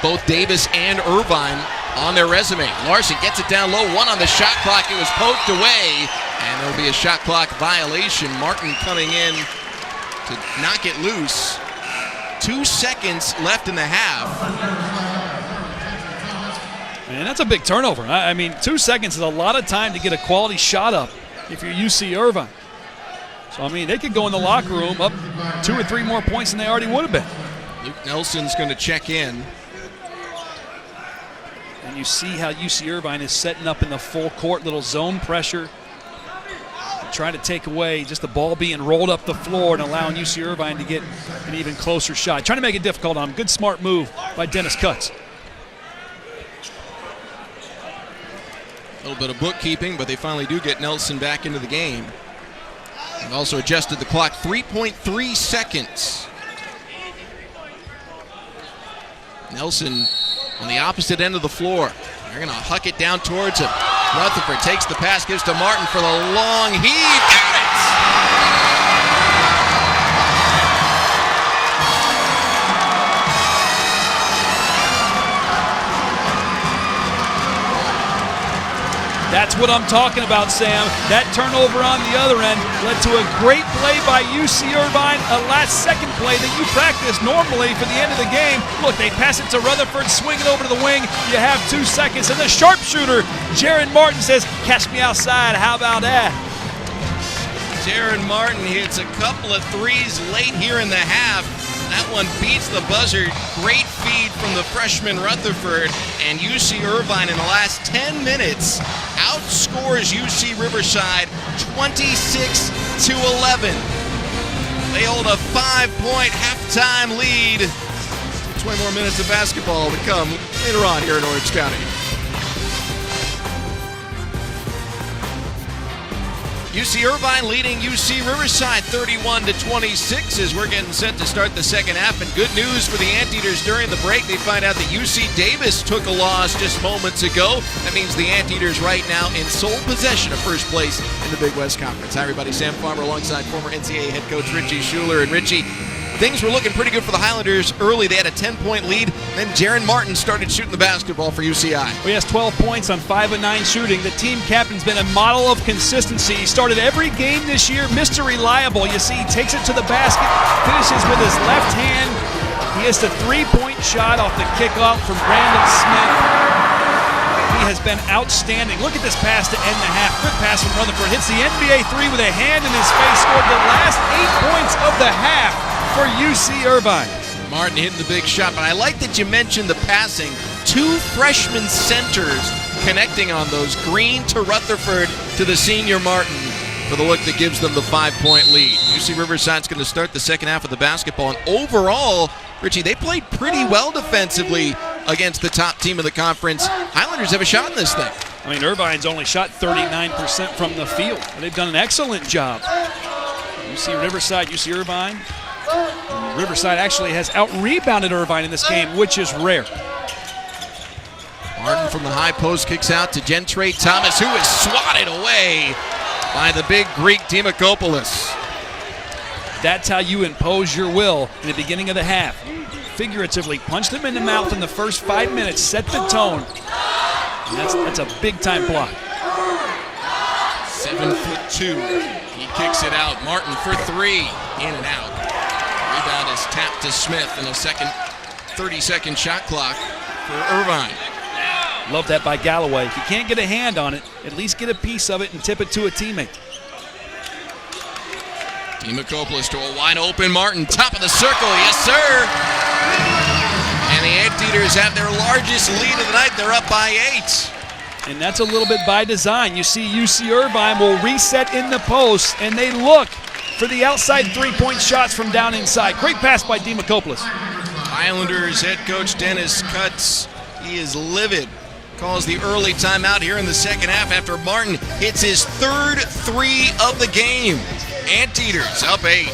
both Davis and Irvine on their resume. Larson gets it down low, 1 on the shot clock. It was poked away, and there'll be a shot clock violation. Martin coming in to knock it loose. 2 seconds left in the half. Man, that's a big turnover. I mean, 2 seconds is a lot of time to get a quality shot up if you're UC-Irvine. So, I mean, they could go in the locker room up 2 or 3 more points than they already would have been. Luke Nelson's going to check in. And you see how UC-Irvine is setting up in the full court, little zone pressure. Trying to take away just the ball being rolled up the floor and allowing UC-Irvine to get an even closer shot. Trying to make it difficult on them. Good, smart move by Dennis Cutts. A little bit of bookkeeping, but they finally do get Nelson back into the game. They've also adjusted the clock, 3.3 seconds. Nelson on the opposite end of the floor. They're going to huck it down towards him. Rutherford takes the pass, gives to Martin for the long heave. Got it! That's what I'm talking about, Sam. That turnover on the other end led to a great play by UC-Irvine, a last-second play that you practice normally for the end of the game. Look, they pass it to Rutherford, swing it over to the wing. You have 2 seconds, and the sharpshooter, Jaron Martin, says, "Catch me outside, how about that?" Jaron Martin hits a couple of threes late here in the half. That one beats the buzzer. Great feed from the freshman Rutherford, and UC-Irvine in the last 10 minutes outscores UC-Riverside 26-11. They hold a 5-point halftime lead. 20 more minutes of basketball to come later on here in Orange County. UC-Irvine leading UC-Riverside 31-26 as we're getting set to start the second half. And good news for the Anteaters during the break. They find out that UC Davis took a loss just moments ago. That means the Anteaters right now in sole possession of first place in the Big West Conference. Hi, everybody. Sam Farmer alongside former NCAA head coach Richie Schuler. And Richie, things were looking pretty good for the Highlanders early. They had a 10-point lead. Then Jaron Martin started shooting the basketball for UCI. Well, he has 12 points on 5 of 9 shooting. The team captain's been a model of consistency. He started every game this year, Mr. Reliable. You see, he takes it to the basket, finishes with his left hand. He has the 3-point shot off the kickoff from Brandon Smith. He has been outstanding. Look at this pass to end the half. Good pass from Rutherford. Hits the NBA 3 with a hand in his face. Scored the last 8 points of the half for UC-Irvine. Martin hitting the big shot, but I like that you mentioned the passing. 2 freshman centers connecting on those. Green to Rutherford to the senior Martin for the look that gives them the 5-point lead. UC-Riverside's going to start the second half of the basketball, and overall, Richie, they played pretty well defensively against the top team of the conference. Highlanders have a shot in this thing. I mean, Irvine's only shot 39% from the field. They've done an excellent job. UC-Riverside, UC-Irvine. Riverside actually has out-rebounded Irvine in this game, which is rare. Martin from the high post kicks out to Gentre Thomas, who is swatted away by the big Greek Dimakopoulos. That's how you impose your will in the beginning of the half. Figuratively, punch them in the mouth in the first 5 minutes, set the tone. And that's a big-time block. 7'2". He kicks it out. Martin for 3. In and out. Rebound is tapped to Smith in a second 30-second shot clock for Irvine. Love that by Galloway. If you can't get a hand on it, at least get a piece of it and tip it to a teammate. Dimakopoulos to a wide open Martin, top of the circle, yes sir! And the Anteaters have their largest lead of the night. They're up by 8. And that's a little bit by design. You see UC-Irvine will reset in the post, and they look for the outside 3-point shots from down inside. Great pass by Dimakopoulos. Highlanders head coach Dennis Cutts, he is livid. Calls the early timeout here in the second half after Martin hits his 3rd 3 of the game. Anteaters up 8.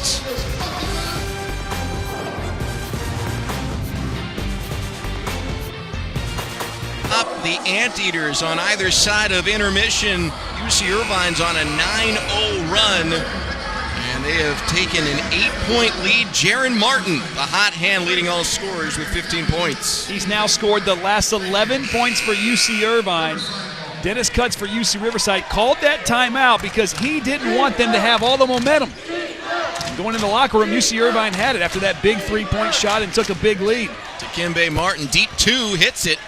Up the Anteaters on either side of intermission. UC-Irvine's on a 9-0 run, and they have taken an 8-point lead. Jaron Martin, the hot hand, leading all scorers with 15 points. He's now scored the last 11 points for UC-Irvine. Dennis Cutts for UC-Riverside called that timeout because he didn't want them to have all the momentum. Going in the locker room, UC-Irvine had it after that big 3-point shot and took a big lead. Dikembe Martin, deep 2, hits it,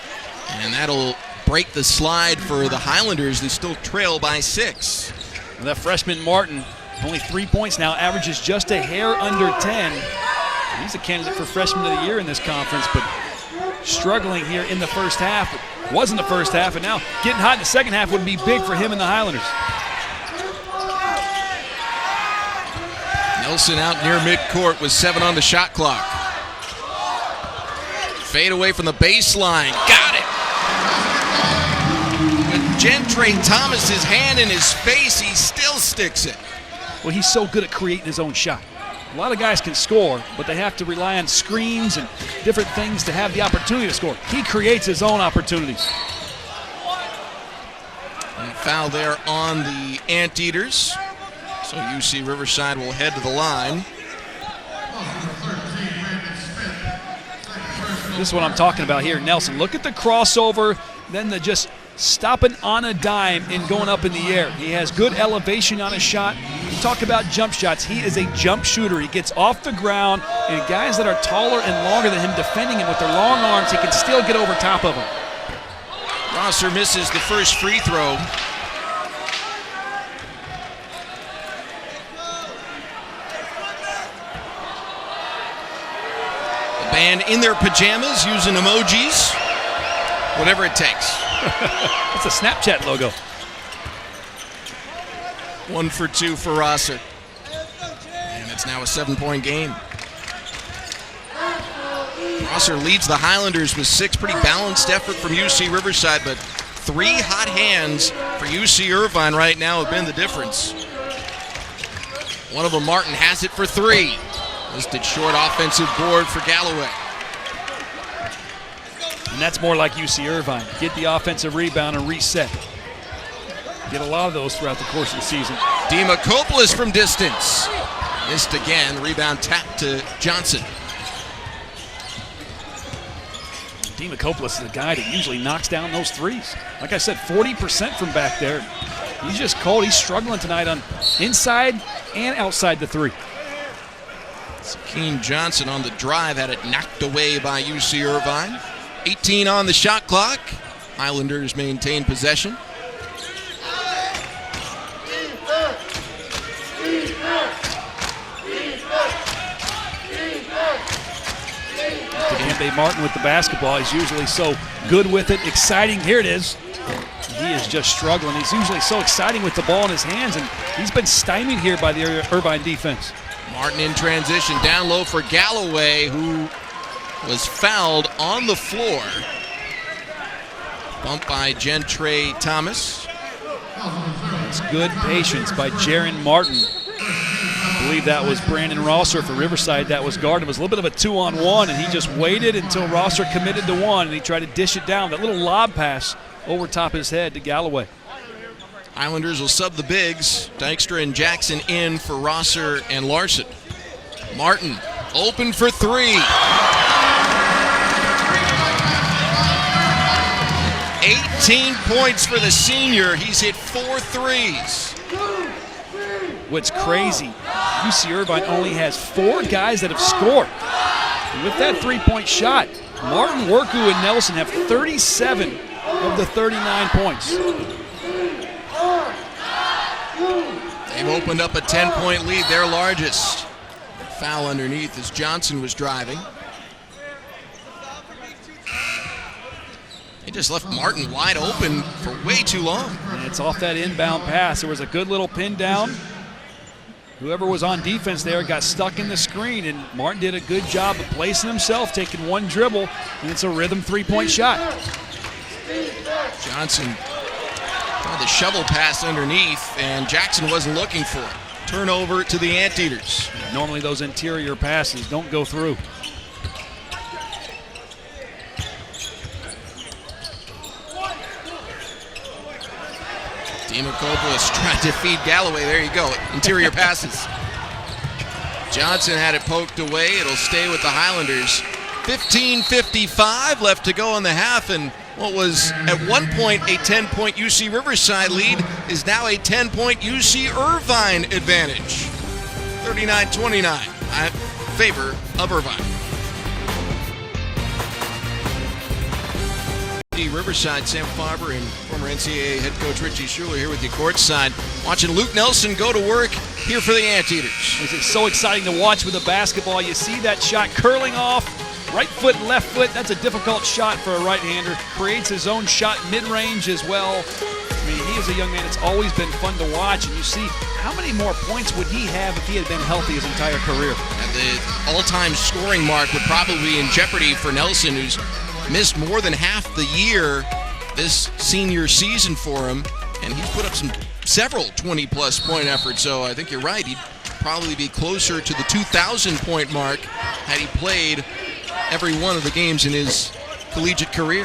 and that'll break the slide for the Highlanders, who still trail by 6. And that freshman Martin, only 3 points now, averages just a hair under 10. He's a candidate for freshman of the year in this conference, but struggling here in the first half. It wasn't the first half, and now getting hot in the second half would be big for him and the Highlanders. Nelson out near midcourt with 7 on the shot clock. Fade away from the baseline. Got it! With Gentre Thomas's hand in his face, he still sticks it. Well, he's so good at creating his own shot. A lot of guys can score, but they have to rely on screens and different things to have the opportunity to score. He creates his own opportunities. And foul there on the Anteaters. So UC-Riverside will head to the line. This is what I'm talking about here, Nelson. Look at the crossover, then the just stopping on a dime and going up in the air. He has good elevation on his shot. You talk about jump shots. He is a jump shooter. He gets off the ground, and guys that are taller and longer than him defending him with their long arms, he can still get over top of them. Rosser misses the first free throw. The band in their pajamas using emojis. Whatever it takes. It's a Snapchat logo. 1 for 2 for Rosser. And it's now a 7-point game. Rosser leads the Highlanders with 6. Pretty balanced effort from UC-Riverside, but 3 hot hands for UC-Irvine right now have been the difference. One of them, Martin, has it for 3. Listed short offensive board for Galloway. And that's more like UC-Irvine. Get the offensive rebound and reset. Get a lot of those throughout the course of the season. Dimakopoulos from distance. Missed again. Rebound tap to Johnson. Demokopoulos is the guy that usually knocks down those threes. Like I said, 40% from back there. He's just cold. He's struggling tonight on inside and outside the three. Sakeen Johnson on the drive had it knocked away by UC-Irvine. 18 on the shot clock. Highlanders maintain possession. Dante Martin with the basketball. He's usually so good with it, exciting. Here it is. He is just struggling. He's usually so exciting with the ball in his hands, and he's been stymied here by the Irvine defense. Martin in transition, down low for Galloway, who was fouled on the floor. Bumped by Gentry Thomas. It's good patience by Jaron Martin. I believe that was Brandon Rosser for Riverside that was guarding. It was a little bit of a 2-on-1, and he just waited until Rosser committed to one, and he tried to dish it down. That little lob pass over top his head to Galloway. Islanders will sub the bigs. Dykstra and Jackson in for Rosser and Larson. Martin open for three. 18 points for the senior. He's hit 4 threes. What's crazy, UC-Irvine only has 4 guys that have scored. And with that three-point shot, Martin, Worku, and Nelson have 37 of the 39 points. They've opened up a 10-point lead, their largest. Foul underneath as Johnson was driving. They just left Martin wide open for way too long. And it's off that inbound pass. There was a good little pin down. Whoever was on defense there got stuck in the screen, and Martin did a good job of placing himself, taking one dribble, and it's a rhythm three-point shot. Johnson tried the shovel pass underneath, and Jackson wasn't looking for it. Turnover to the Anteaters. Normally those interior passes don't go through. Demokopoulos tried to feed Galloway. There you go. Interior passes. Johnson had it poked away. It'll stay with the Highlanders. 15:55 left to go in the half, and what was at one point a 10-point UC-Riverside lead is now a 10-point UC-Irvine advantage. 39-29 in favor of Irvine. Riverside, Sam Farber, and former NCAA head coach Richie Schuler here with you courtside, watching Luke Nelson go to work here for the Anteaters. It's so exciting to watch with the basketball. You see that shot curling off, right foot and left foot. That's a difficult shot for a right-hander. Creates his own shot mid-range as well. I mean, he is a young man. It's always been fun to watch, and you see how many more points would he have if he had been healthy his entire career. And the all-time scoring mark would probably be in jeopardy for Nelson, who's missed more than half the year this senior season for him, and he's put up several 20-plus point efforts, so I think you're right. He'd probably be closer to the 2,000-point mark had he played every one of the games in his collegiate career.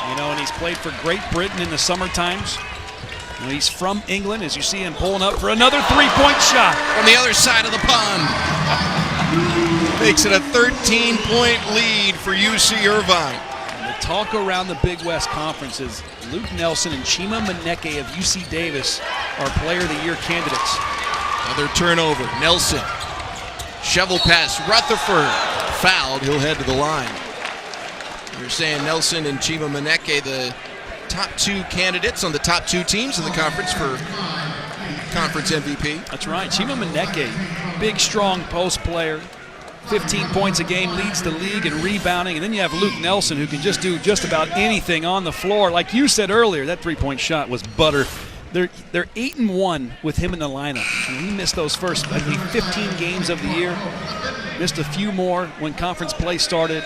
You know, and he's played for Great Britain in the summer times. You know, he's from England, as you see him pulling up for another three-point shot. From the other side of the pond. Makes it a 13-point lead for UC-Irvine. Talk around the Big West Conference is Luke Nelson and Chima Maneke of UC Davis are Player of the Year candidates. Another turnover. Nelson. Shovel pass. Rutherford. Fouled. He'll head to the line. You're saying Nelson and Chima Maneke, the top 2 candidates on the top 2 teams in the conference for conference MVP. That's right. Chima Maneke, big, strong post player. 15 points a game, leads the league in rebounding, and then you have Luke Nelson, who can just do just about anything on the floor. Like you said earlier, that three-point shot was butter. They're 8-1 with him in the lineup. And he missed those first, I think, 15 games of the year. Missed a few more when conference play started.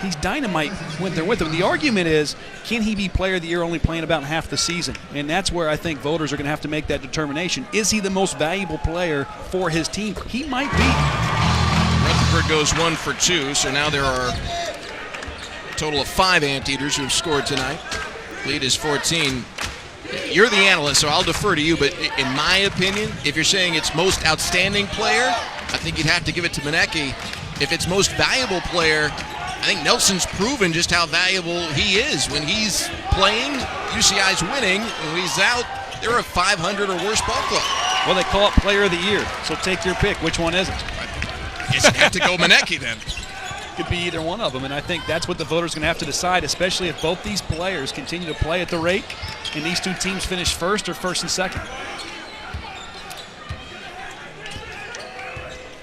He's dynamite when they're with him. The argument is, can he be Player of the Year only playing about half the season? And that's where I think voters are going to have to make that determination. Is he the most valuable player for his team? He might be. Rutherford goes 1 for 2, so now there are a total of 5 Anteaters who have scored tonight. Lead is 14. You're the analyst, so I'll defer to you, but in my opinion, if you're saying it's most outstanding player, I think you'd have to give it to Manecki. If it's most valuable player, I think Nelson's proven just how valuable he is. When he's playing, UCI's winning. When he's out, they're a 500 or worse ball club. Well, they call it Player of the Year, so take your pick. Which one is it? I guess you have to go Manecki then. Could be either one of them, and I think that's what the voters are going to have to decide, especially if both these players continue to play at the rate and these two teams finish first or first and second.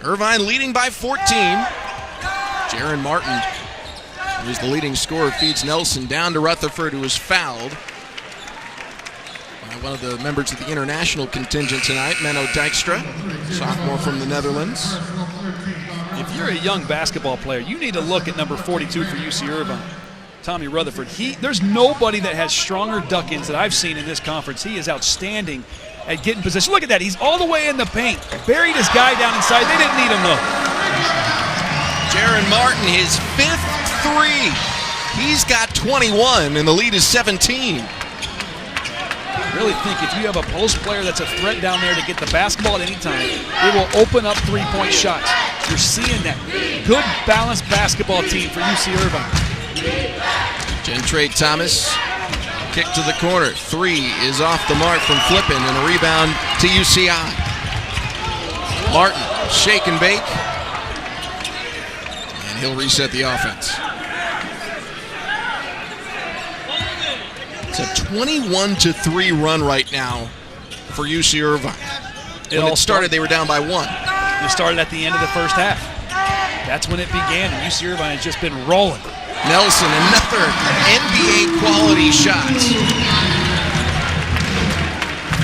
Irvine leading by 14. Jaron Martin, who's the leading scorer, feeds Nelson down to Rutherford, who was fouled by one of the members of the international contingent tonight, Menno Dijkstra, sophomore from the Netherlands. If you're a young basketball player, you need to look at number 42 for UC-Irvine, Tommy Rutherford. There's nobody that has stronger duck-ins that I've seen in this conference. He is outstanding at getting position. Look at that. He's all the way in the paint. Buried his guy down inside. They didn't need him, though. Jaron Martin, his 5th three. He's got 21, and the lead is 17. I really think if you have a post player that's a threat down there to get the basketball at any time, it will open up three-point shots. You're seeing that. Good, balanced basketball team for UC-Irvine. Gentrade Thomas, kick to the corner. Three is off the mark from Flippin, and a rebound to UCI. Martin, shake and bake, and he'll reset the offense. It's a 21-3 run right now for UC-Irvine. When it started, they were down by 1. It started at the end of the first half. That's when it began, and UC-Irvine has just been rolling. Nelson, another NBA quality shot.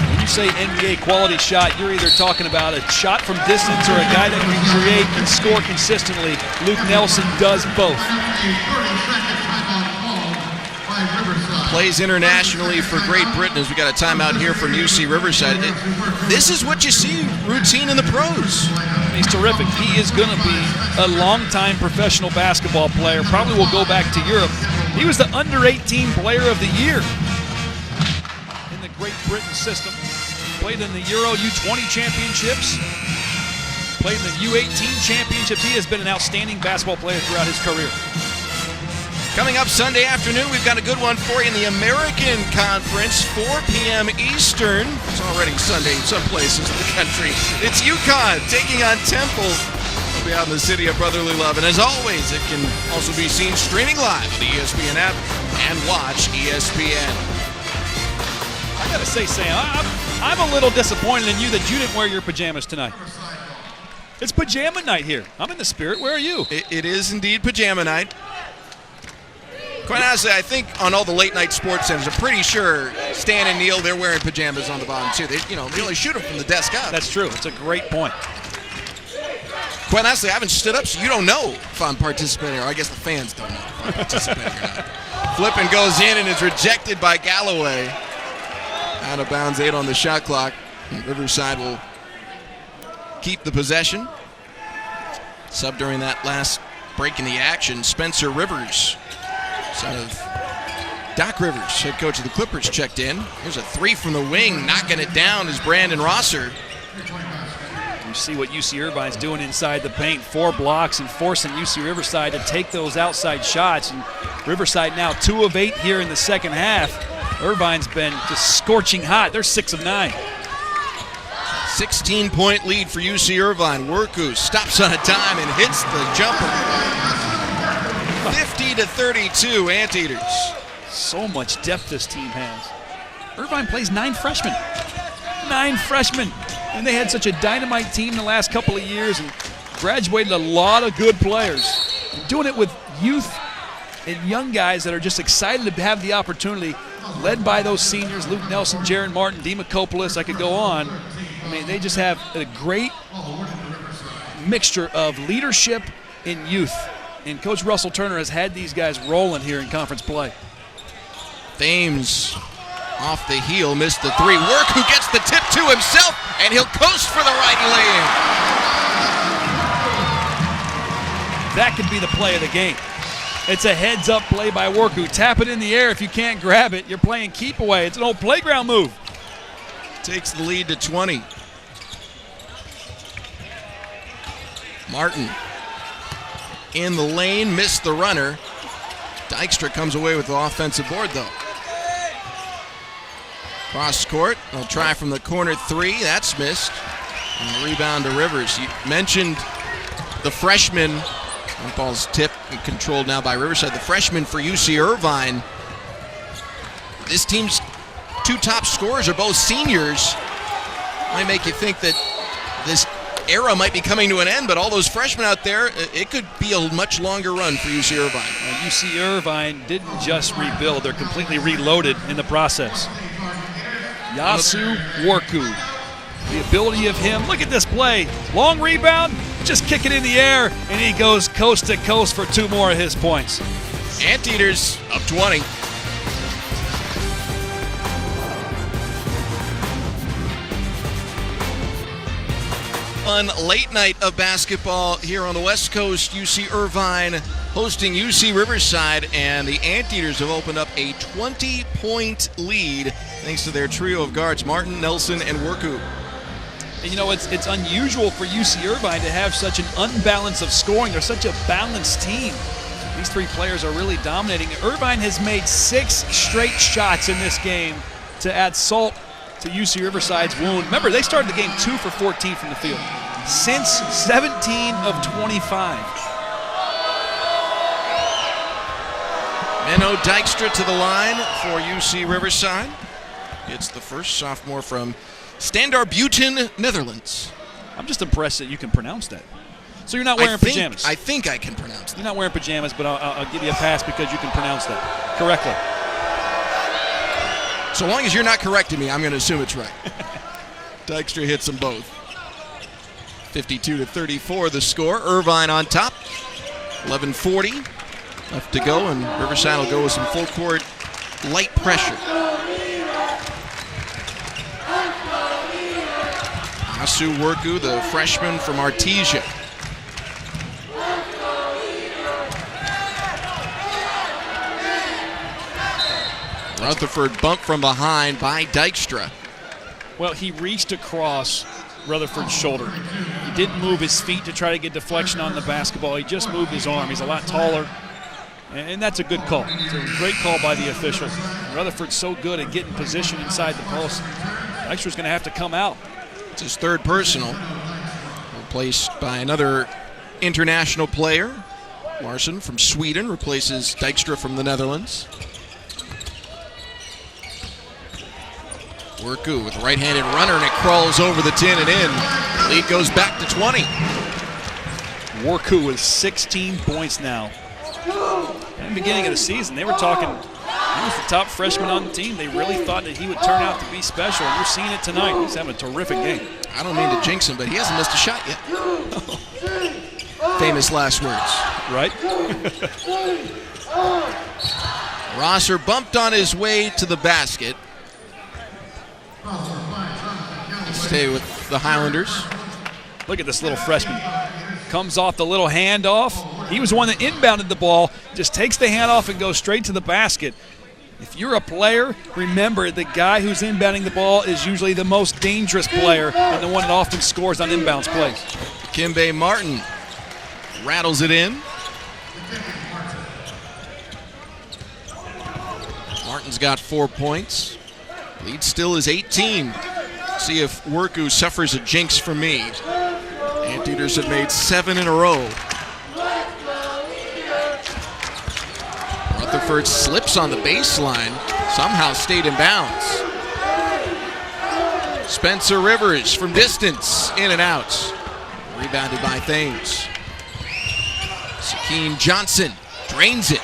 When you say NBA quality shot, you're either talking about a shot from distance or a guy that can create and score consistently. Luke Nelson does both. Plays internationally for Great Britain as we got a timeout here from UC-Riverside. This is what you see routine in the pros. He's terrific. He is going to be a longtime professional basketball player. Probably will go back to Europe. He was the under-18 player of the year in the Great Britain system. Played in the Euro U20 championships. Played in the U18 championships. He has been an outstanding basketball player throughout his career. Coming up Sunday afternoon, we've got a good one for you in the American Conference, 4 p.m. Eastern. It's already Sunday in some places in the country. It's UConn taking on Temple. We'll be out in the city of brotherly love. And as always, it can also be seen streaming live on the ESPN app and watch ESPN. I got to say, Sam, I'm a little disappointed in you that you didn't wear your pajamas tonight. It's pajama night here. I'm in the spirit. Where are you? It is indeed pajama night. Quite honestly, I think on all the late-night sports centers, I'm pretty sure Stan and Neil, they're wearing pajamas on the bottom, too. They really shoot them from the desk up. That's true. It's a great point. Quite honestly, I haven't stood up, so you don't know if I'm participating, or I guess the fans don't know if I'm participating or not. Flippin goes in and is rejected by Galloway. Out of bounds, 8 on the shot clock. Riverside will keep the possession. Sub during that last break in the action, Spencer Rivers. Son of Doc Rivers, head coach of the Clippers, checked in. Here's a 3 from the wing. Knocking it down is Brandon Rosser. You see what UC-Irvine's doing inside the paint. 4 blocks and forcing UC-Riverside to take those outside shots. And Riverside now 2 of 8 here in the second half. Irvine's been just scorching hot. They're 6 of 9. 16-point lead for UC-Irvine. Worku stops on a dime and hits the jumper. 50-32, Anteaters. So much depth this team has. Irvine plays 9 freshmen. 9 freshmen. And they had such a dynamite team the last couple of years and graduated a lot of good players. Doing it with youth and young guys that are just excited to have the opportunity, led by those seniors, Luke Nelson, Jaron Martin, Demakopoulos, I could go on. I mean, they just have a great mixture of leadership and youth. And Coach Russell Turner has had these guys rolling here in conference play. Thames off the heel, missed the 3. Work who gets the tip to himself, and he'll coast for the right lane. That could be the play of the game. It's a heads-up play by Worku. Tap it in the air. If you can't grab it, you're playing keep away. It's an old playground move. Takes the lead to 20. Martin in the lane, missed the runner. Dykstra comes away with the offensive board, though. Cross court, they'll try from the corner three. That's missed. And the rebound to Rivers. You mentioned the freshman. That ball's tipped and controlled now by Riverside. The freshman for UC-Irvine. This team's two top scorers are both seniors. Might make you think that this era might be coming to an end, but all those freshmen out there, it could be a much longer run for UC-Irvine. UC-Irvine didn't just rebuild, they're completely reloaded in the process. Yasu Worku, the ability of him, look at this play, long rebound, just kick it in the air, and he goes coast to coast for 2 more of his points. Anteaters up 20. Fun late night of basketball here on the West Coast. UC-Irvine hosting UC-Riverside, and the Anteaters have opened up a 20-point lead thanks to their trio of guards, Martin, Nelson, and Worku. And you know, it's unusual for UC-Irvine to have such an unbalance of scoring. They're such a balanced team. These 3 players are really dominating. Irvine has made 6 straight shots in this game to add salt to UC-Riverside's wound. Remember, they started the game 2 for 14 from the field. Since 17 of 25. Menno Dykstra to the line for UC-Riverside. It's the first sophomore from Standard-Buiten, Netherlands. I'm just impressed that you can pronounce that. So you're not wearing pajamas. I think I can pronounce that. You're not wearing pajamas, but I'll give you a pass because you can pronounce that correctly. So long as you're not correcting me, I'm going to assume it's right. Dykstra hits them both. 52-34 the score. Irvine on top. 11:40 left to go, and Riverside will go with some full court light pressure. Asu Worku, the freshman from Artesia. Rutherford bumped from behind by Dykstra. Well, he reached across Rutherford's shoulder. He didn't move his feet to try to get deflection on the basketball. He just moved his arm. He's a lot taller, and that's a good call. It's a great call by the official. Rutherford's so good at getting position inside the post. Dykstra's going to have to come out. It's his 3rd personal. Replaced by another international player. Larsson from Sweden replaces Dykstra from the Netherlands. Worku with a right-handed runner, and it crawls over the 10 and in. Lead goes back to 20. Worku with 16 points now. In the beginning of the season, they were talking, he was the top freshman on the team. They really thought that he would turn out to be special. You're seeing it tonight. He's having a terrific game. I don't mean to jinx him, but he hasn't missed a shot yet. Famous last words. Right? Rosser bumped on his way to the basket. Stay with the Highlanders. Look at this little freshman. Comes off the little handoff. He was the one that inbounded the ball, just takes the handoff and goes straight to the basket. If you're a player, remember the guy who's inbounding the ball is usually the most dangerous player and the one that often scores on inbounds plays. Kimbe Martin rattles it in. Martin's got 4 points. Lead still is 18. See if Worku suffers a jinx from me. Anteaters have made 7 in a row. Rutherford slips on the baseline, somehow stayed in bounds. Spencer Rivers from distance, in and out. Rebounded by Thames. Sakeen Johnson drains it.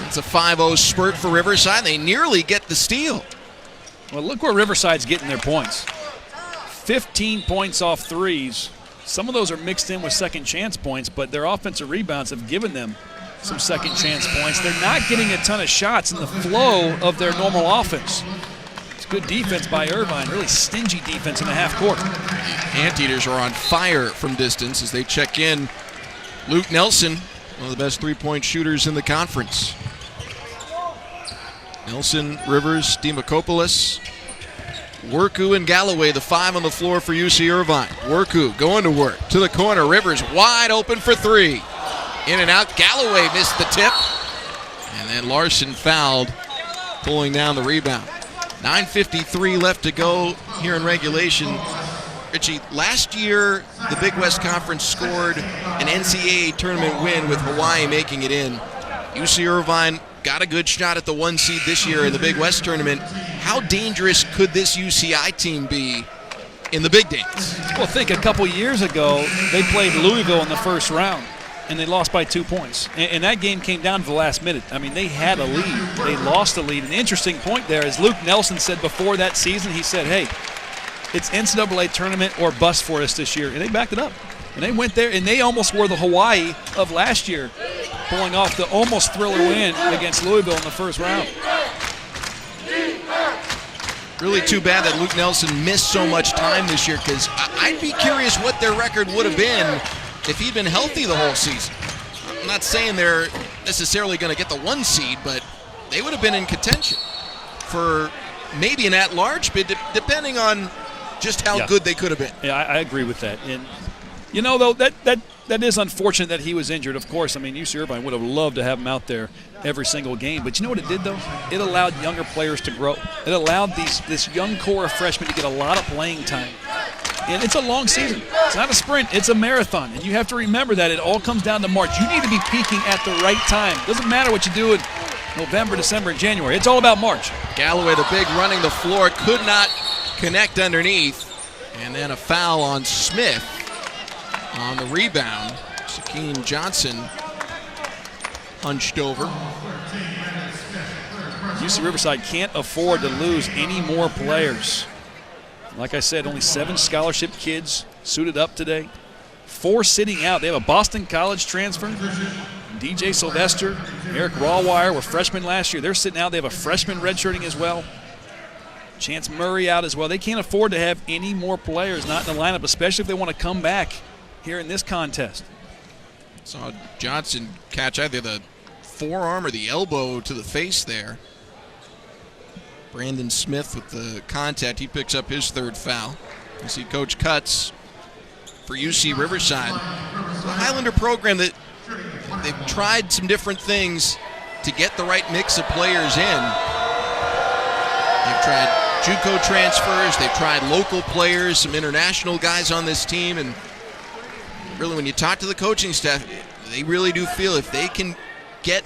It's a 5-0 spurt for Riverside. They nearly get the steal. Well, look where Riverside's getting their points. 15 points off threes. Some of those are mixed in with second chance points, but their offensive rebounds have given them some second chance points. They're not getting a ton of shots in the flow of their normal offense. It's good defense by Irvine, really stingy defense in the half court. Anteaters are on fire from distance as they check in. Luke Nelson, one of the best three-point shooters in the conference. Nelson, Rivers, Dimakopoulos, Worku and Galloway, the 5 on the floor for UC-Irvine. Worku going to work to the corner. Rivers wide open for 3. In and out. Galloway missed the tip. And then Larson fouled, pulling down the rebound. 9:53 left to go here in regulation. Richie, last year the Big West Conference scored an NCAA tournament win with Hawaii making it in. UC-Irvine got a good shot at the 1 seed this year in the Big West tournament. How dangerous could this UCI team be in the big dance? Well, think a couple years ago, they played Louisville in the first round, and they lost by 2 points. And that game came down to the last minute. I mean, they had a lead. They lost the lead. An interesting point there is Luke Nelson said before that season, he said, hey, it's NCAA tournament or bust for us this year. And they backed it up. And they went there, and they almost were the Hawaii of last year, pulling off the almost thriller win against Louisville in the first round. Really too bad that Luke Nelson missed so much time this year, because I'd be curious what their record would have been if he'd been healthy the whole season. I'm not saying they're necessarily going to get the 1 seed, but they would have been in contention for maybe an at-large bid, depending on just how good they could have been. Yeah, I agree with that. And, you know, though, that is unfortunate that he was injured, of course. I mean, UC-Irvine would have loved to have him out there every single game. But you know what it did, though? It allowed younger players to grow. It allowed this young core of freshmen to get a lot of playing time. And it's a long season. It's not a sprint. It's a marathon. And you have to remember that it all comes down to March. You need to be peaking at the right time. Doesn't matter what you do in November, December, and January. It's all about March. Galloway, the big, running the floor, could not connect underneath. And then a foul on Smith on the rebound. Shaquem Johnson hunched over. UC-Riverside can't afford to lose any more players. Like I said, only 7 scholarship kids suited up today. 4 sitting out. They have a Boston College transfer. DJ Sylvester, Eric Rawwire were freshmen last year. They're sitting out. They have a freshman redshirting as well. Chance Murray out as well. They can't afford to have any more players not in the lineup, especially if they want to come back here in this contest. Saw Johnson catch either the forearm or the elbow to the face there. Brandon Smith with the contact. He picks up his 3rd foul. You see Coach Cutts for UC-Riverside. It's a Highlander program that they've tried some different things to get the right mix of players in. They've tried JUCO transfers. They've tried local players, some international guys on this team. And really, when you talk to the coaching staff, they really do feel if they can get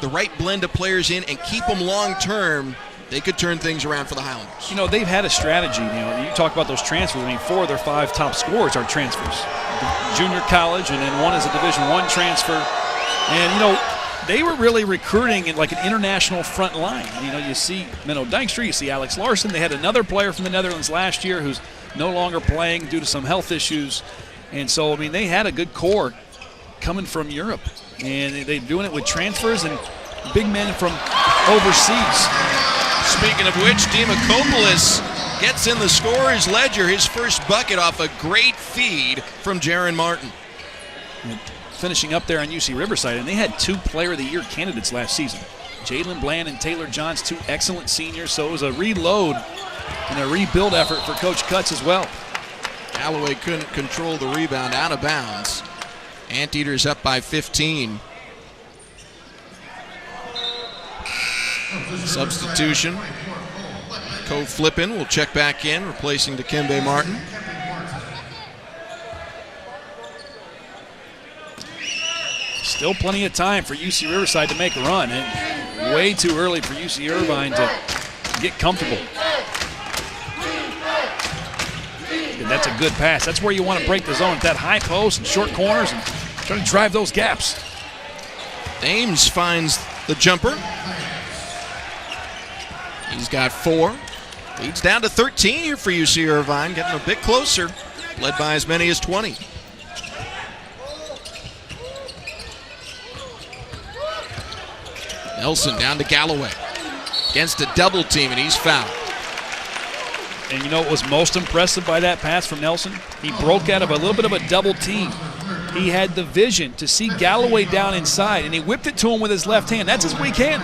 the right blend of players in and keep them long-term, they could turn things around for the Highlanders. You know, they've had a strategy. You know, you talk about those transfers. I mean, 4 of their 5 top scorers are transfers. Junior college, and then 1 is a Division I transfer. And, you know, they were really recruiting in like an international front line. You know, you see Menno Dijkstra, you see Alex Larson. They had another player from the Netherlands last year who's no longer playing due to some health issues. And so, I mean, they had a good core coming from Europe. And they're doing it with transfers and big men from overseas. Speaking of which, Dimakopoulos gets in the scorer's ledger, his first bucket off a great feed from Jaron Martin. And finishing up there on UC-Riverside, and they had 2 Player of the Year candidates last season. Jalen Bland and Taylor Johns, 2 excellent seniors, so it was a reload and a rebuild effort for Coach Cutts as well. Galloway couldn't control the rebound, out of bounds. Anteaters up by 15. Substitution. Cove Flippin will check back in, replacing Dikembe Martin. Still plenty of time for UC-Riverside to make a run, and way too early for UC-Irvine to get comfortable. And that's a good pass. That's where you want to break the zone, at that high post and short corners, and try to drive those gaps. Ames finds the jumper. He's got 4. Leads down to 13 here for UC-Irvine, getting a bit closer, led by as many as 20. Nelson down to Galloway. Against a double team, and he's fouled. And you know what was most impressive by that pass from Nelson? He broke out of a little bit of a double team. He had the vision to see Galloway down inside, and he whipped it to him with his left hand. That's his weak hand.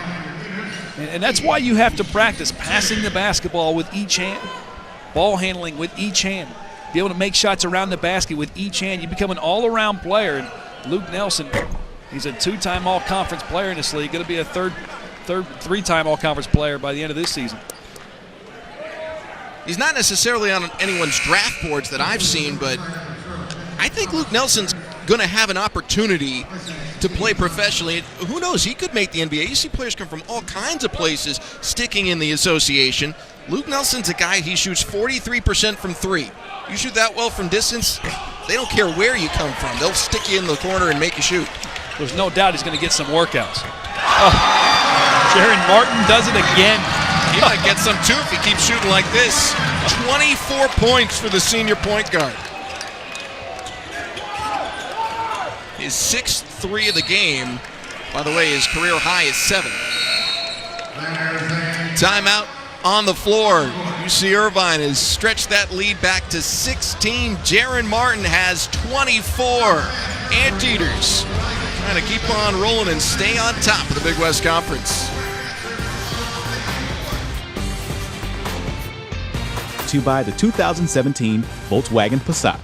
And that's why you have to practice passing the basketball with each hand. ball handling with each hand, be able to make shots around the basket with each hand. You become an all-around player. And Luke Nelson, he's a 2-time all-conference player in this league, going to be a three-time all-conference player by the end of this season. He's not necessarily on anyone's draft boards that I've seen, but I think Luke Nelson's going to have an opportunity to play professionally. Who knows? He could make the NBA. You see players come from all kinds of places sticking in the association. Luke Nelson's a guy, he shoots 43% from three. You shoot that well from distance, they don't care where you come from. They'll stick you in the corner and make you shoot. There's no doubt he's going to get some workouts. Oh, Jaron Martin does it again. He might get some too if he keeps shooting like this. 24 points for the senior point guard. His 6th three of the game. By the way, his career high is 7. Timeout on the floor. UC-Irvine has stretched that lead back to 16. Jaron Martin has 24. Anteaters trying to keep on rolling and stay on top of the Big West Conference. To buy the 2017 Volkswagen Passat.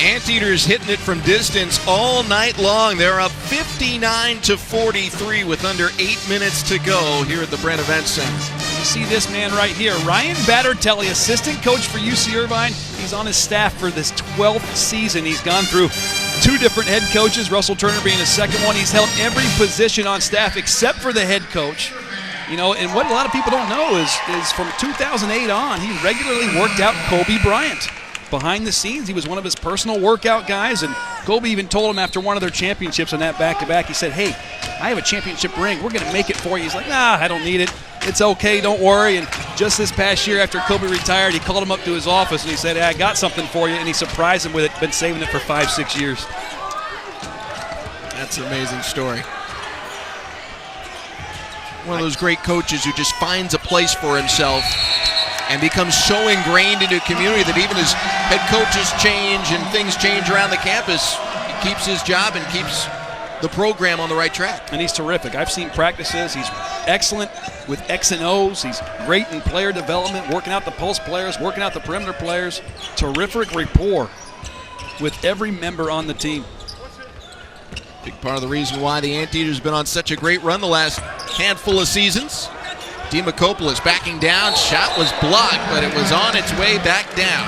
Anteaters hitting it from distance all night long. They're up 59-43 with under 8 minutes to go here at the Brent Event Center. You see this man right here, Ryan Battertelli, assistant coach for UC-Irvine. He's on his staff for this 12th season. He's gone through 2 different head coaches, Russell Turner being his second one. He's held every position on staff except for the head coach. You know, and what a lot of people don't know is from 2008 on, he regularly worked out Kobe Bryant. Behind the scenes, he was one of his personal workout guys, and Kobe even told him after one of their championships in that back-to-back, he said, hey, I have a championship ring. We're going to make it for you. He's like, nah, I don't need it. It's okay, don't worry. And just this past year after Kobe retired, he called him up to his office, and he said, hey, I got something for you, and he surprised him with it. Been saving it for 5-6 years. That's an amazing story. One of those great coaches who just finds a place for himself and becomes so ingrained into a community that even as head coaches change and things change around the campus, he keeps his job and keeps the program on the right track. And he's terrific. I've seen practices. He's excellent with X and O's. He's great in player development, working out the post players, working out the perimeter players. Terrific rapport with every member on the team. Big part of the reason why the Anteaters have been on such a great run the last handful of seasons. Demakopoulos backing down. Shot was blocked, but it was on its way back down.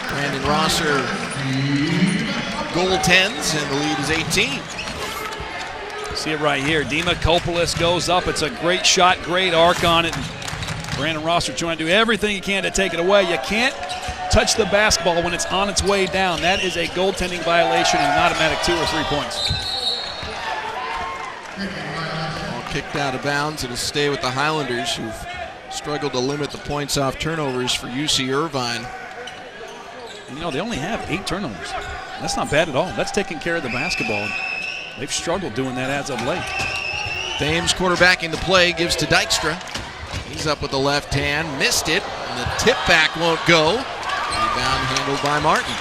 Brandon Rosser goaltends, and the lead is 18. See it right here. Demakopoulos goes up. It's a great shot, great arc on it. Brandon Rosser trying to do everything he can to take it away. You can't touch the basketball when it's on its way down. That is a goaltending violation and an automatic 2 or 3 points. Kicked out of bounds. It'll stay with the Highlanders, who've struggled to limit the points off turnovers for UC-Irvine. You know, they only have 8 turnovers. That's not bad at all. That's taking care of the basketball. They've struggled doing that as of late. Thames quarterbacking the play, gives to Dykstra. He's up with the left hand, missed it, and the tip back won't go. Rebound handled by Martin.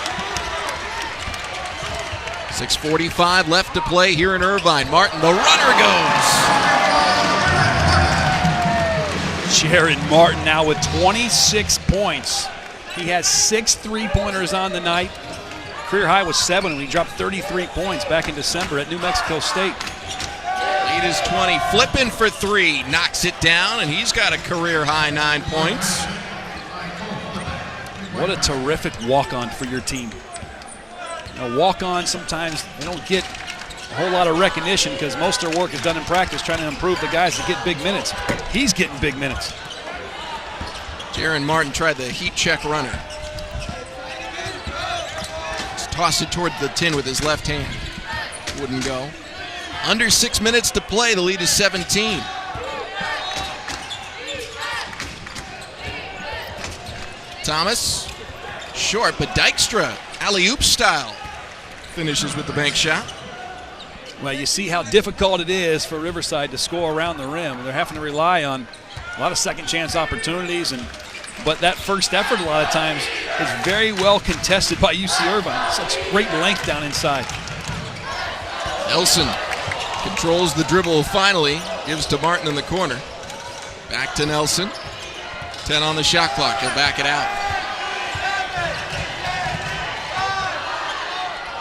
6:45 left to play here in Irvine. Martin, the runner goes. Jaron Martin now with 26 points. He has 6 3-pointers on the night. Career high was 7 when he dropped 33 points back in December at New Mexico State. Lead is 20, flipping for 3, knocks it down, and he's got a career high 9 points. What a terrific walk-on for your team. You know, walk-on, sometimes they don't get a whole lot of recognition because most of their work is done in practice trying to improve the guys that get big minutes. He's getting big minutes. Jaron Martin tried the heat check runner. Just tossed it toward the tin with his left hand. Wouldn't go. Under 6 minutes to play, the lead is 17. Thomas, short, but Dykstra, alley-oop style, finishes with the bank shot. Well, you see how difficult it is for Riverside to score around the rim. They're having to rely on a lot of second chance opportunities, but that first effort a lot of times is very well contested by UC-Irvine. Such great length down inside. Nelson controls the dribble finally, gives to Martin in the corner. Back to Nelson. 10 on the shot clock. He'll back it out.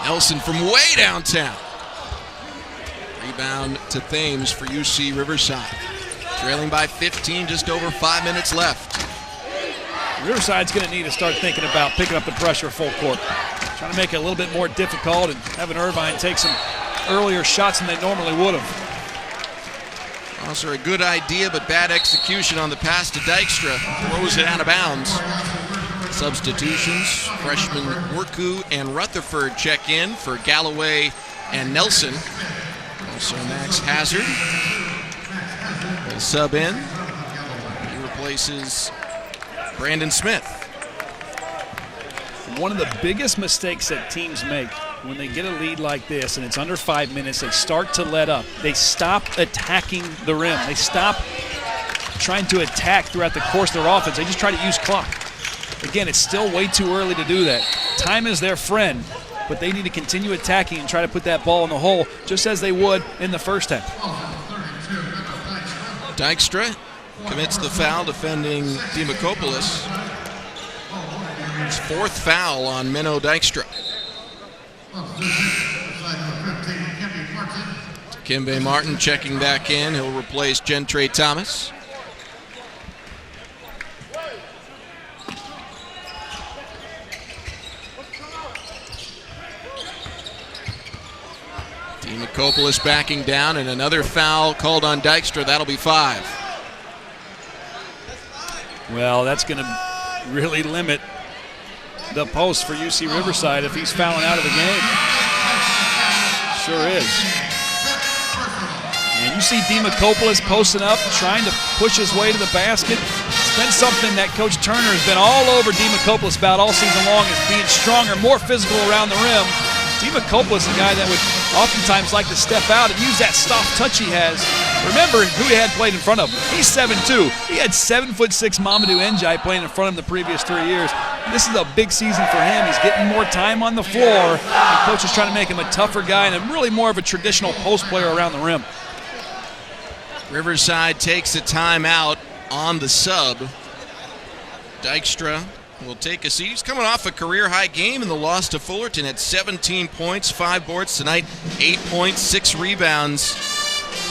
Nelson from way downtown. Rebound to Thames for UC-Riverside. Trailing by 15, just over 5 minutes left. Riverside's going to need to start thinking about picking up the pressure full court. Trying to make it a little bit more difficult and having Irvine take some earlier shots than they normally would have. Also a good idea, but bad execution on the pass to Dykstra. Throws it out of bounds. Substitutions, freshmen Worku and Rutherford check in for Galloway and Nelson. Also Max Hazard will sub in. He replaces Brandon Smith. One of the biggest mistakes that teams make when they get a lead like this and it's under 5 minutes, they start to let up. They stop attacking the rim. They stop trying to attack throughout the course of their offense. They just try to use clock. Again, it's still way too early to do that. Time is their friend, but they need to continue attacking and try to put that ball in the hole just as they would in the first half. Dykstra commits the foul, defending Demakopoulos. His fourth foul on Menno Dykstra. Kimbe Martin checking back in. He'll replace Gentry Thomas. Demakopoulos backing down, and another foul called on Dykstra. That'll be 5. Well, that's going to really limit the post for UC-Riverside if he's fouling out of the game. Sure is. And you see Demakopoulos posting up, trying to push his way to the basket. It's been something that Coach Turner has been all over Demakopoulos about all season long, is being stronger, more physical around the rim. Demakopoulos is a guy that would oftentimes like to step out and use that soft touch he has. Remember who he had played in front of him. He's 7'2". He had 7'6" Mamadou Ndiaye playing in front of him the previous 3 years. This is a big season for him. He's getting more time on the floor. The coach is trying to make him a tougher guy and really more of a traditional post player around the rim. Riverside takes a timeout on the sub. Dykstra will take a seat. He's coming off a career-high game in the loss to Fullerton at 17 points, 5 boards tonight, 8 points, 6 rebounds.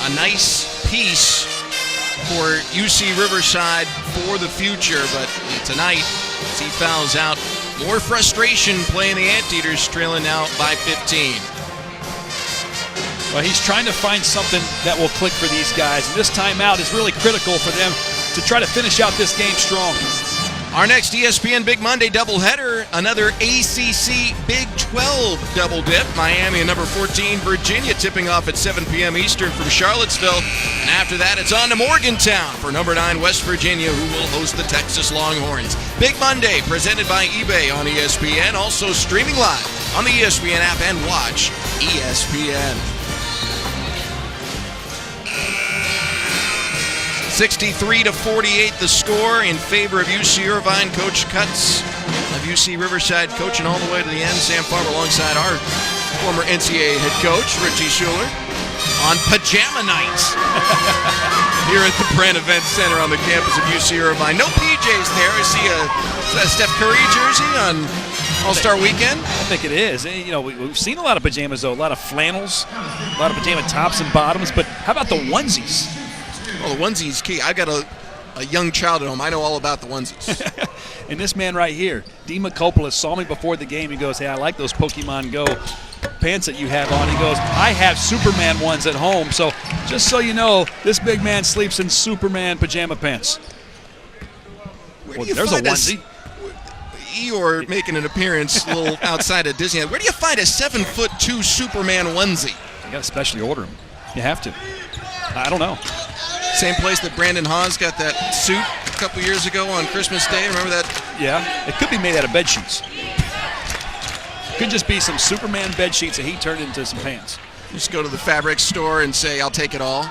A nice piece for UC-Riverside for the future, but tonight, as he fouls out, more frustration playing the Anteaters, trailing now by 15. Well, he's trying to find something that will click for these guys, and this timeout is really critical for them to try to finish out this game strong. Our next ESPN Big Monday doubleheader, another ACC Big 12 double dip. Miami and number 14, Virginia, tipping off at 7 p.m. Eastern from Charlottesville. And after that, it's on to Morgantown for number 9, West Virginia, who will host the Texas Longhorns. Big Monday, presented by eBay on ESPN, also streaming live on the ESPN app and watch ESPN. 63-48 the score in favor of UC-Irvine. Coach Cutts of UC-Riverside coaching all the way to the end. Sam Farmer alongside our former NCAA head coach, Richie Schuler, on pajama night here at the Brand Event Center on the campus of UC-Irvine. No PJs there. I see a Steph Curry jersey on All-Star Weekend. I think it is. You know, we've seen a lot of pajamas, though. A lot of flannels, a lot of pajama tops and bottoms. But how about the onesies? Well, the onesie's key. I've got a young child at home. I know all about the onesies. And this man right here, Demakopoulos, saw me before the game. He goes, hey, I like those Pokemon Go pants that you have on. He goes, I have Superman ones at home. So just so you know, this big man sleeps in Superman pajama pants. Well, there's a onesie. Eeyore making an appearance a little outside of Disneyland. Where do you find a 7'2" Superman onesie? You got to specially order them. You have to. I don't know. Same place that Brandon Haas got that suit a couple years ago on Christmas Day. Remember that? Yeah. It could be made out of bed sheets. Could just be some Superman bed sheets that he turned into some pants. Just go to the fabric store and say, I'll take it all.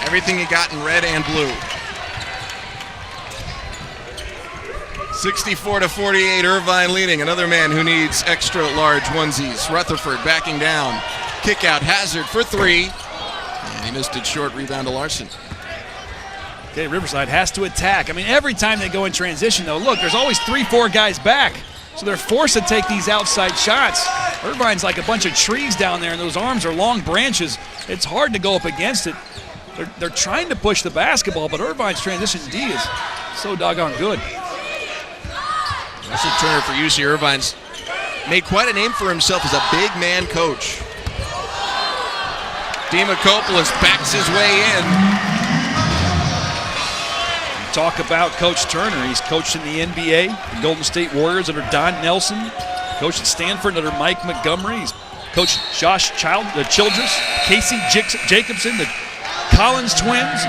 Everything you got in red and blue. 64-48, Irvine leading. Another man who needs extra large onesies. Rutherford backing down. Kick out, Hazard for 3. And he missed it short, rebound to Larson. Okay, Riverside has to attack. I mean, every time they go in transition, though, look, there's always 3-4 guys back. So they're forced to take these outside shots. Irvine's like a bunch of trees down there, and those arms are long branches. It's hard to go up against it. They're trying to push the basketball, but Irvine's transition D is so doggone good. Russell Turner for UC-Irvine's made quite a name for himself as a big man coach. Demakopoulos backs his way in. Talk about Coach Turner. He's coached in the NBA, the Golden State Warriors under Don Nelson, coached at Stanford under Mike Montgomery. He's coached Josh Childress, Casey Jacobson, the Collins twins,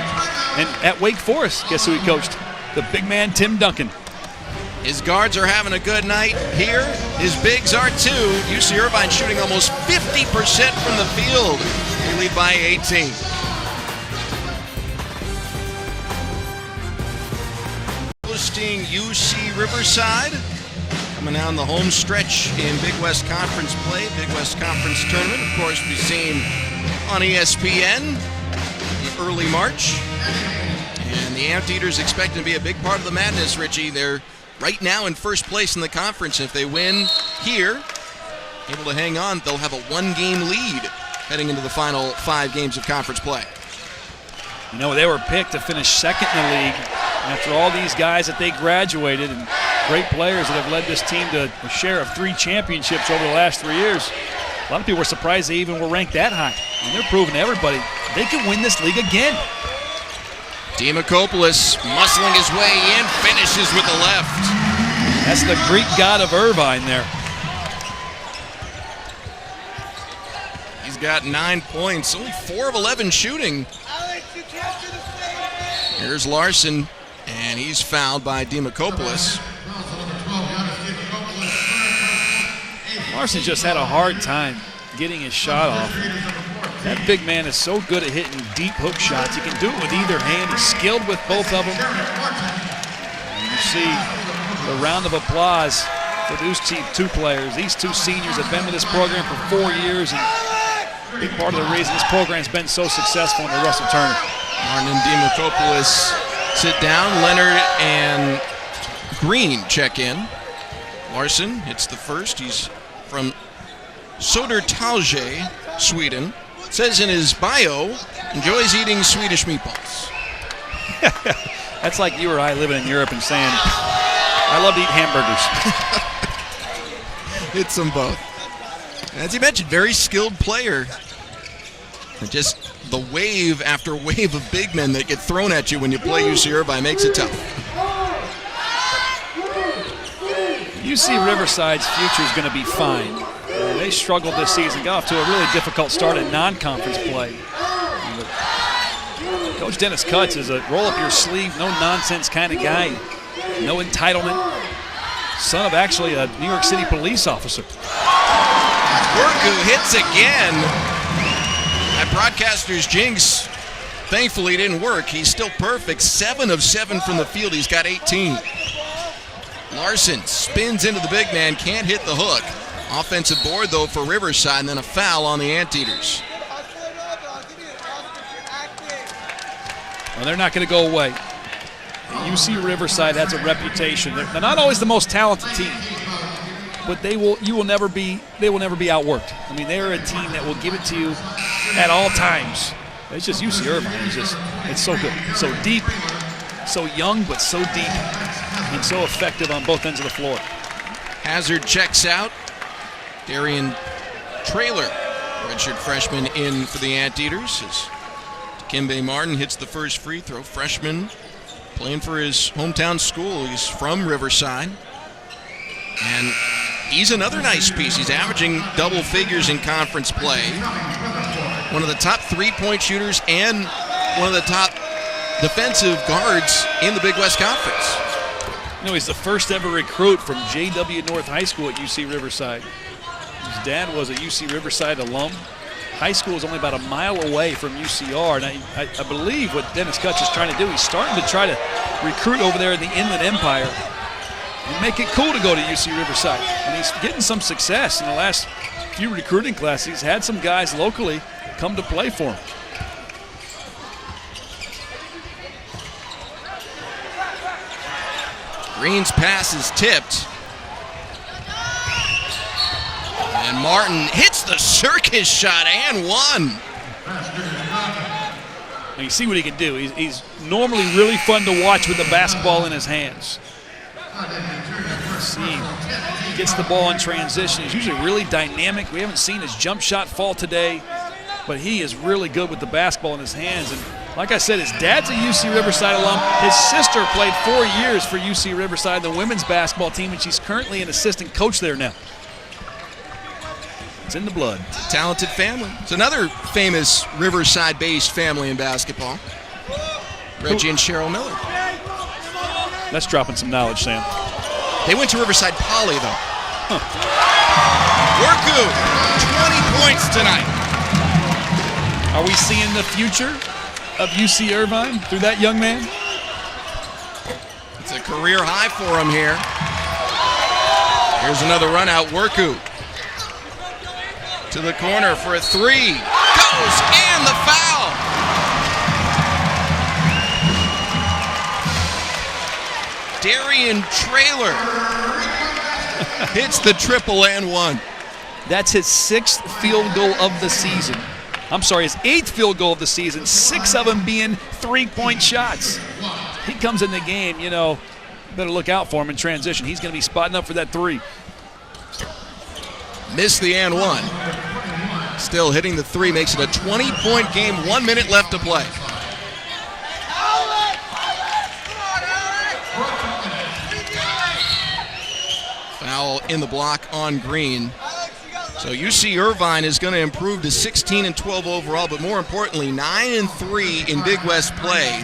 and at Wake Forest, guess who he coached? The big man Tim Duncan. His guards are having a good night here. His bigs are too. UC-Irvine shooting almost 50% from the field. They lead by 18. Hosting UC-Riverside. Coming down the home stretch in Big West Conference play. Big West Conference tournament, of course, we've seen on ESPN in early March. And the Anteaters expecting to be a big part of the madness, Richie. They're right now in first place in the conference. If they win here, able to hang on, they'll have a one-game lead heading into the final 5 games of conference play. You know, they were picked to finish second in the league after all these guys that they graduated and great players that have led this team to a share of 3 championships over the last 3 years. A lot of people were surprised they even were ranked that high. And they're proving to everybody they can win this league again. Demakopoulos muscling his way in, finishes with the left. That's the Greek god of Irvine there. He's got 9 points, only 4 of 11 shooting. Here's Larson, and he's fouled by Demakopoulos. Larson just had a hard time getting his shot off. That big man is so good at hitting deep hook shots. He can do it with either hand. He's skilled with both of them. And you see the round of applause for those 2 players. These 2 seniors have been with this program for 4 years, and a big part of the reason this program's been so successful under Russell Turner. Martin and Demakopoulos sit down. Leonard and Green check in. Larson hits the first. He's from Södertälje, Sweden. Says in his bio, enjoys eating Swedish meatballs. That's like you or I living in Europe and saying, I love to eat hamburgers. Hits them both. As you mentioned, very skilled player. And just the wave after wave of big men that get thrown at you when you play UC-Irvine makes it tough. UC-Riverside's future is going to be fine. They struggled this season, got off to a really difficult start in non-conference play. Coach Dennis Cutts is a roll-up-your-sleeve, no-nonsense kind of guy. No entitlement. Son of actually a New York City police officer. Worku hits again. That broadcaster's jinx thankfully didn't work. He's still perfect. 7 of 7 from the field. He's got 18. Larson spins into the big man, can't hit the hook. Offensive board, though, for Riverside, and then a foul on the Anteaters. Well, they're not going to go away. UC-Riverside has a reputation. They're not always the most talented team, but they will never be outworked. I mean, they're a team that will give it to you at all times. It's just UC-Irvine. It's so good, so deep, so young, but so deep, and so effective on both ends of the floor. Hazard checks out. Darian Traylor, redshirt freshman, in for the Anteaters. As Dikembe Martin hits the first free throw. Freshman playing for his hometown school. He's from Riverside. And he's another nice piece. He's averaging double figures in conference play. One of the top three-point shooters and one of the top defensive guards in the Big West Conference. You know, he's the first ever recruit from J.W. North High School at UC-Riverside. His dad was a UC-Riverside alum. High school is only about a mile away from UCR. And I believe what Dennis Cutts is trying to do, he's starting to try to recruit over there in the Inland Empire and make it cool to go to UC-Riverside. And he's getting some success in the last few recruiting classes. He's had some guys locally come to play for him. Green's pass is tipped. And Martin hits the circus shot and one. And you see what he can do. He's normally really fun to watch with the basketball in his hands. See, he gets the ball in transition. He's usually really dynamic. We haven't seen his jump shot fall today, but he is really good with the basketball in his hands. And like I said, his dad's a UC-Riverside alum. His sister played 4 years for UC-Riverside, the women's basketball team, and she's currently an assistant coach there now. It's in the blood. It's a talented family. It's another famous Riverside-based family in basketball. Reggie and Cheryl Miller. That's dropping some knowledge, Sam. They went to Riverside Poly, though. Worku, 20 points tonight. Are we seeing the future of UC-Irvine through that young man? It's a career high for him here. Here's another run out. Worku to the corner for a three. Goes, and the foul. Darian Traylor hits the triple and one. That's his 6th field goal of the season. I'm sorry, his 8th field goal of the season, 6 of them being 3-point shots. He comes in the game, you know, better look out for him in transition. He's going to be spotting up for that 3. Missed the and one. Still hitting the 3 makes it a 20-point game, 1 minute left to play. Foul in the block on Green. So UC-Irvine is going to improve to 16-12 overall, but more importantly, 9-3 in Big West play.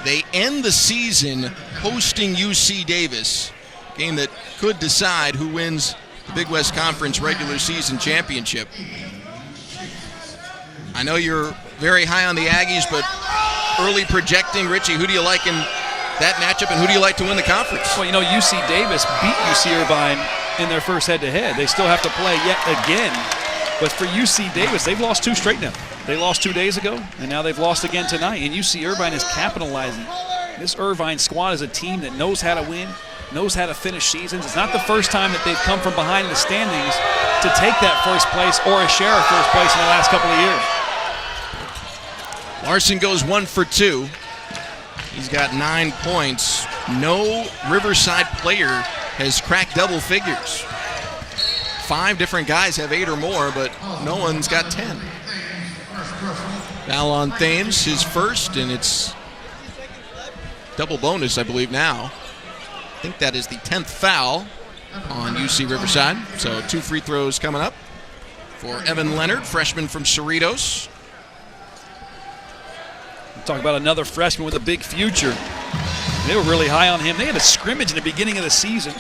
They end the season hosting UC Davis, a game that could decide who wins the Big West Conference regular season championship. I know you're very high on the Aggies, but early projecting, Richie, who do you like in that matchup, and who do you like to win the conference? Well, you know, UC Davis beat UC-Irvine in their first head-to-head. They still have to play yet again. But for UC Davis, they've lost 2 straight now. They lost 2 days ago, and now they've lost again tonight. And UC-Irvine is capitalizing. This Irvine squad is a team that knows how to win, knows how to finish seasons. It's not the first time that they've come from behind the standings to take that first place or a share of first place in the last couple of years. Larson goes 1 for 2. He's got 9 points. No Riverside player has cracked double figures. 5 different guys have 8 or more, but no one's got 10. Foul on Thames, his first, and it's double bonus, I believe, now. I think that is the 10th foul on UC-Riverside. So 2 free throws coming up for Evan Leonard, freshman from Cerritos. Talk about another freshman with a big future. They were really high on him. They had a scrimmage in the beginning of the season,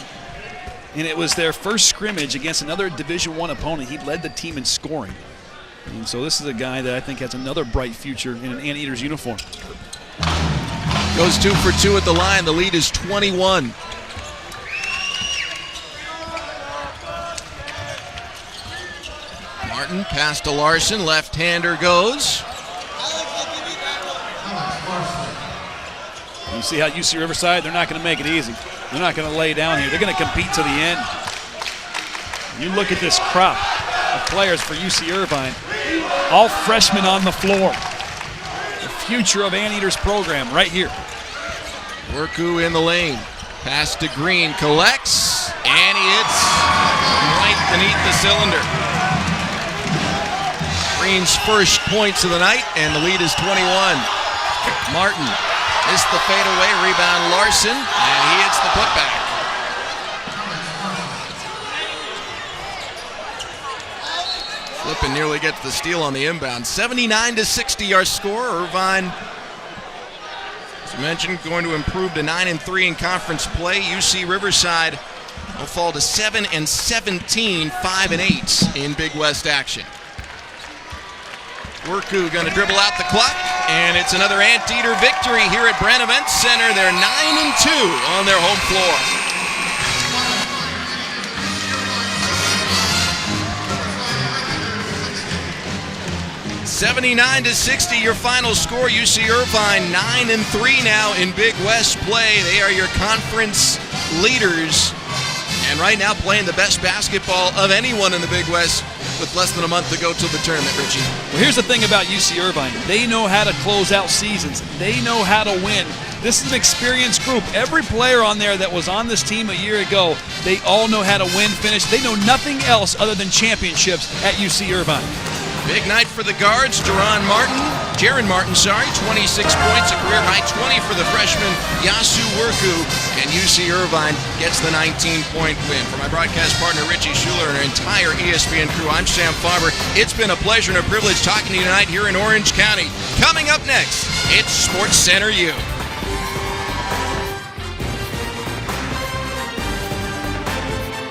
and it was their first scrimmage against another Division I opponent. He led the team in scoring. And so this is a guy that I think has another bright future in an Anteaters uniform. Goes 2 for 2 at the line. The lead is 21. Martin, pass to Larson. Left-hander goes. You see how UC-Riverside, they're not going to make it easy. They're not going to lay down here. They're going to compete to the end. You look at this crop of players for UC-Irvine, all freshmen on the floor. The future of Anteaters program right here. Worku in the lane. Pass to Green, collects, and he hits right beneath the cylinder. Green's first points of the night, and the lead is 21. Martin missed the fadeaway, rebound Larson, and he hits the putback. Flippin nearly gets the steal on the inbound. 79-60 our score. Irvine, as I mentioned, going to improve to 9-3 in conference play. UC-Riverside will fall to 7-17, 5-8 in Big West action. Worku going to dribble out the clock, and it's another Anteater victory here at Brand Event Center. They're 9-2 on their home floor. 79-60, your final score. UC-Irvine 9-3 now in Big West play. They are your conference leaders, and right now playing the best basketball of anyone in the Big West with less than a month to go till the tournament, Richie. Well, here's the thing about UC-Irvine. They know how to close out seasons. They know how to win. This is an experienced group. Every player on there that was on this team a year ago, they all know how to win, finish. They know nothing else other than championships at UC-Irvine. Big night for the guards. Jaron Martin, 26 points, a career high 20 for the freshman Yasu Worku, and UC-Irvine gets the 19-point win. For my broadcast partner Richie Schuler and our entire ESPN crew, I'm Sam Farber. It's been a pleasure and a privilege talking to you tonight here in Orange County. Coming up next, it's Sports Center U.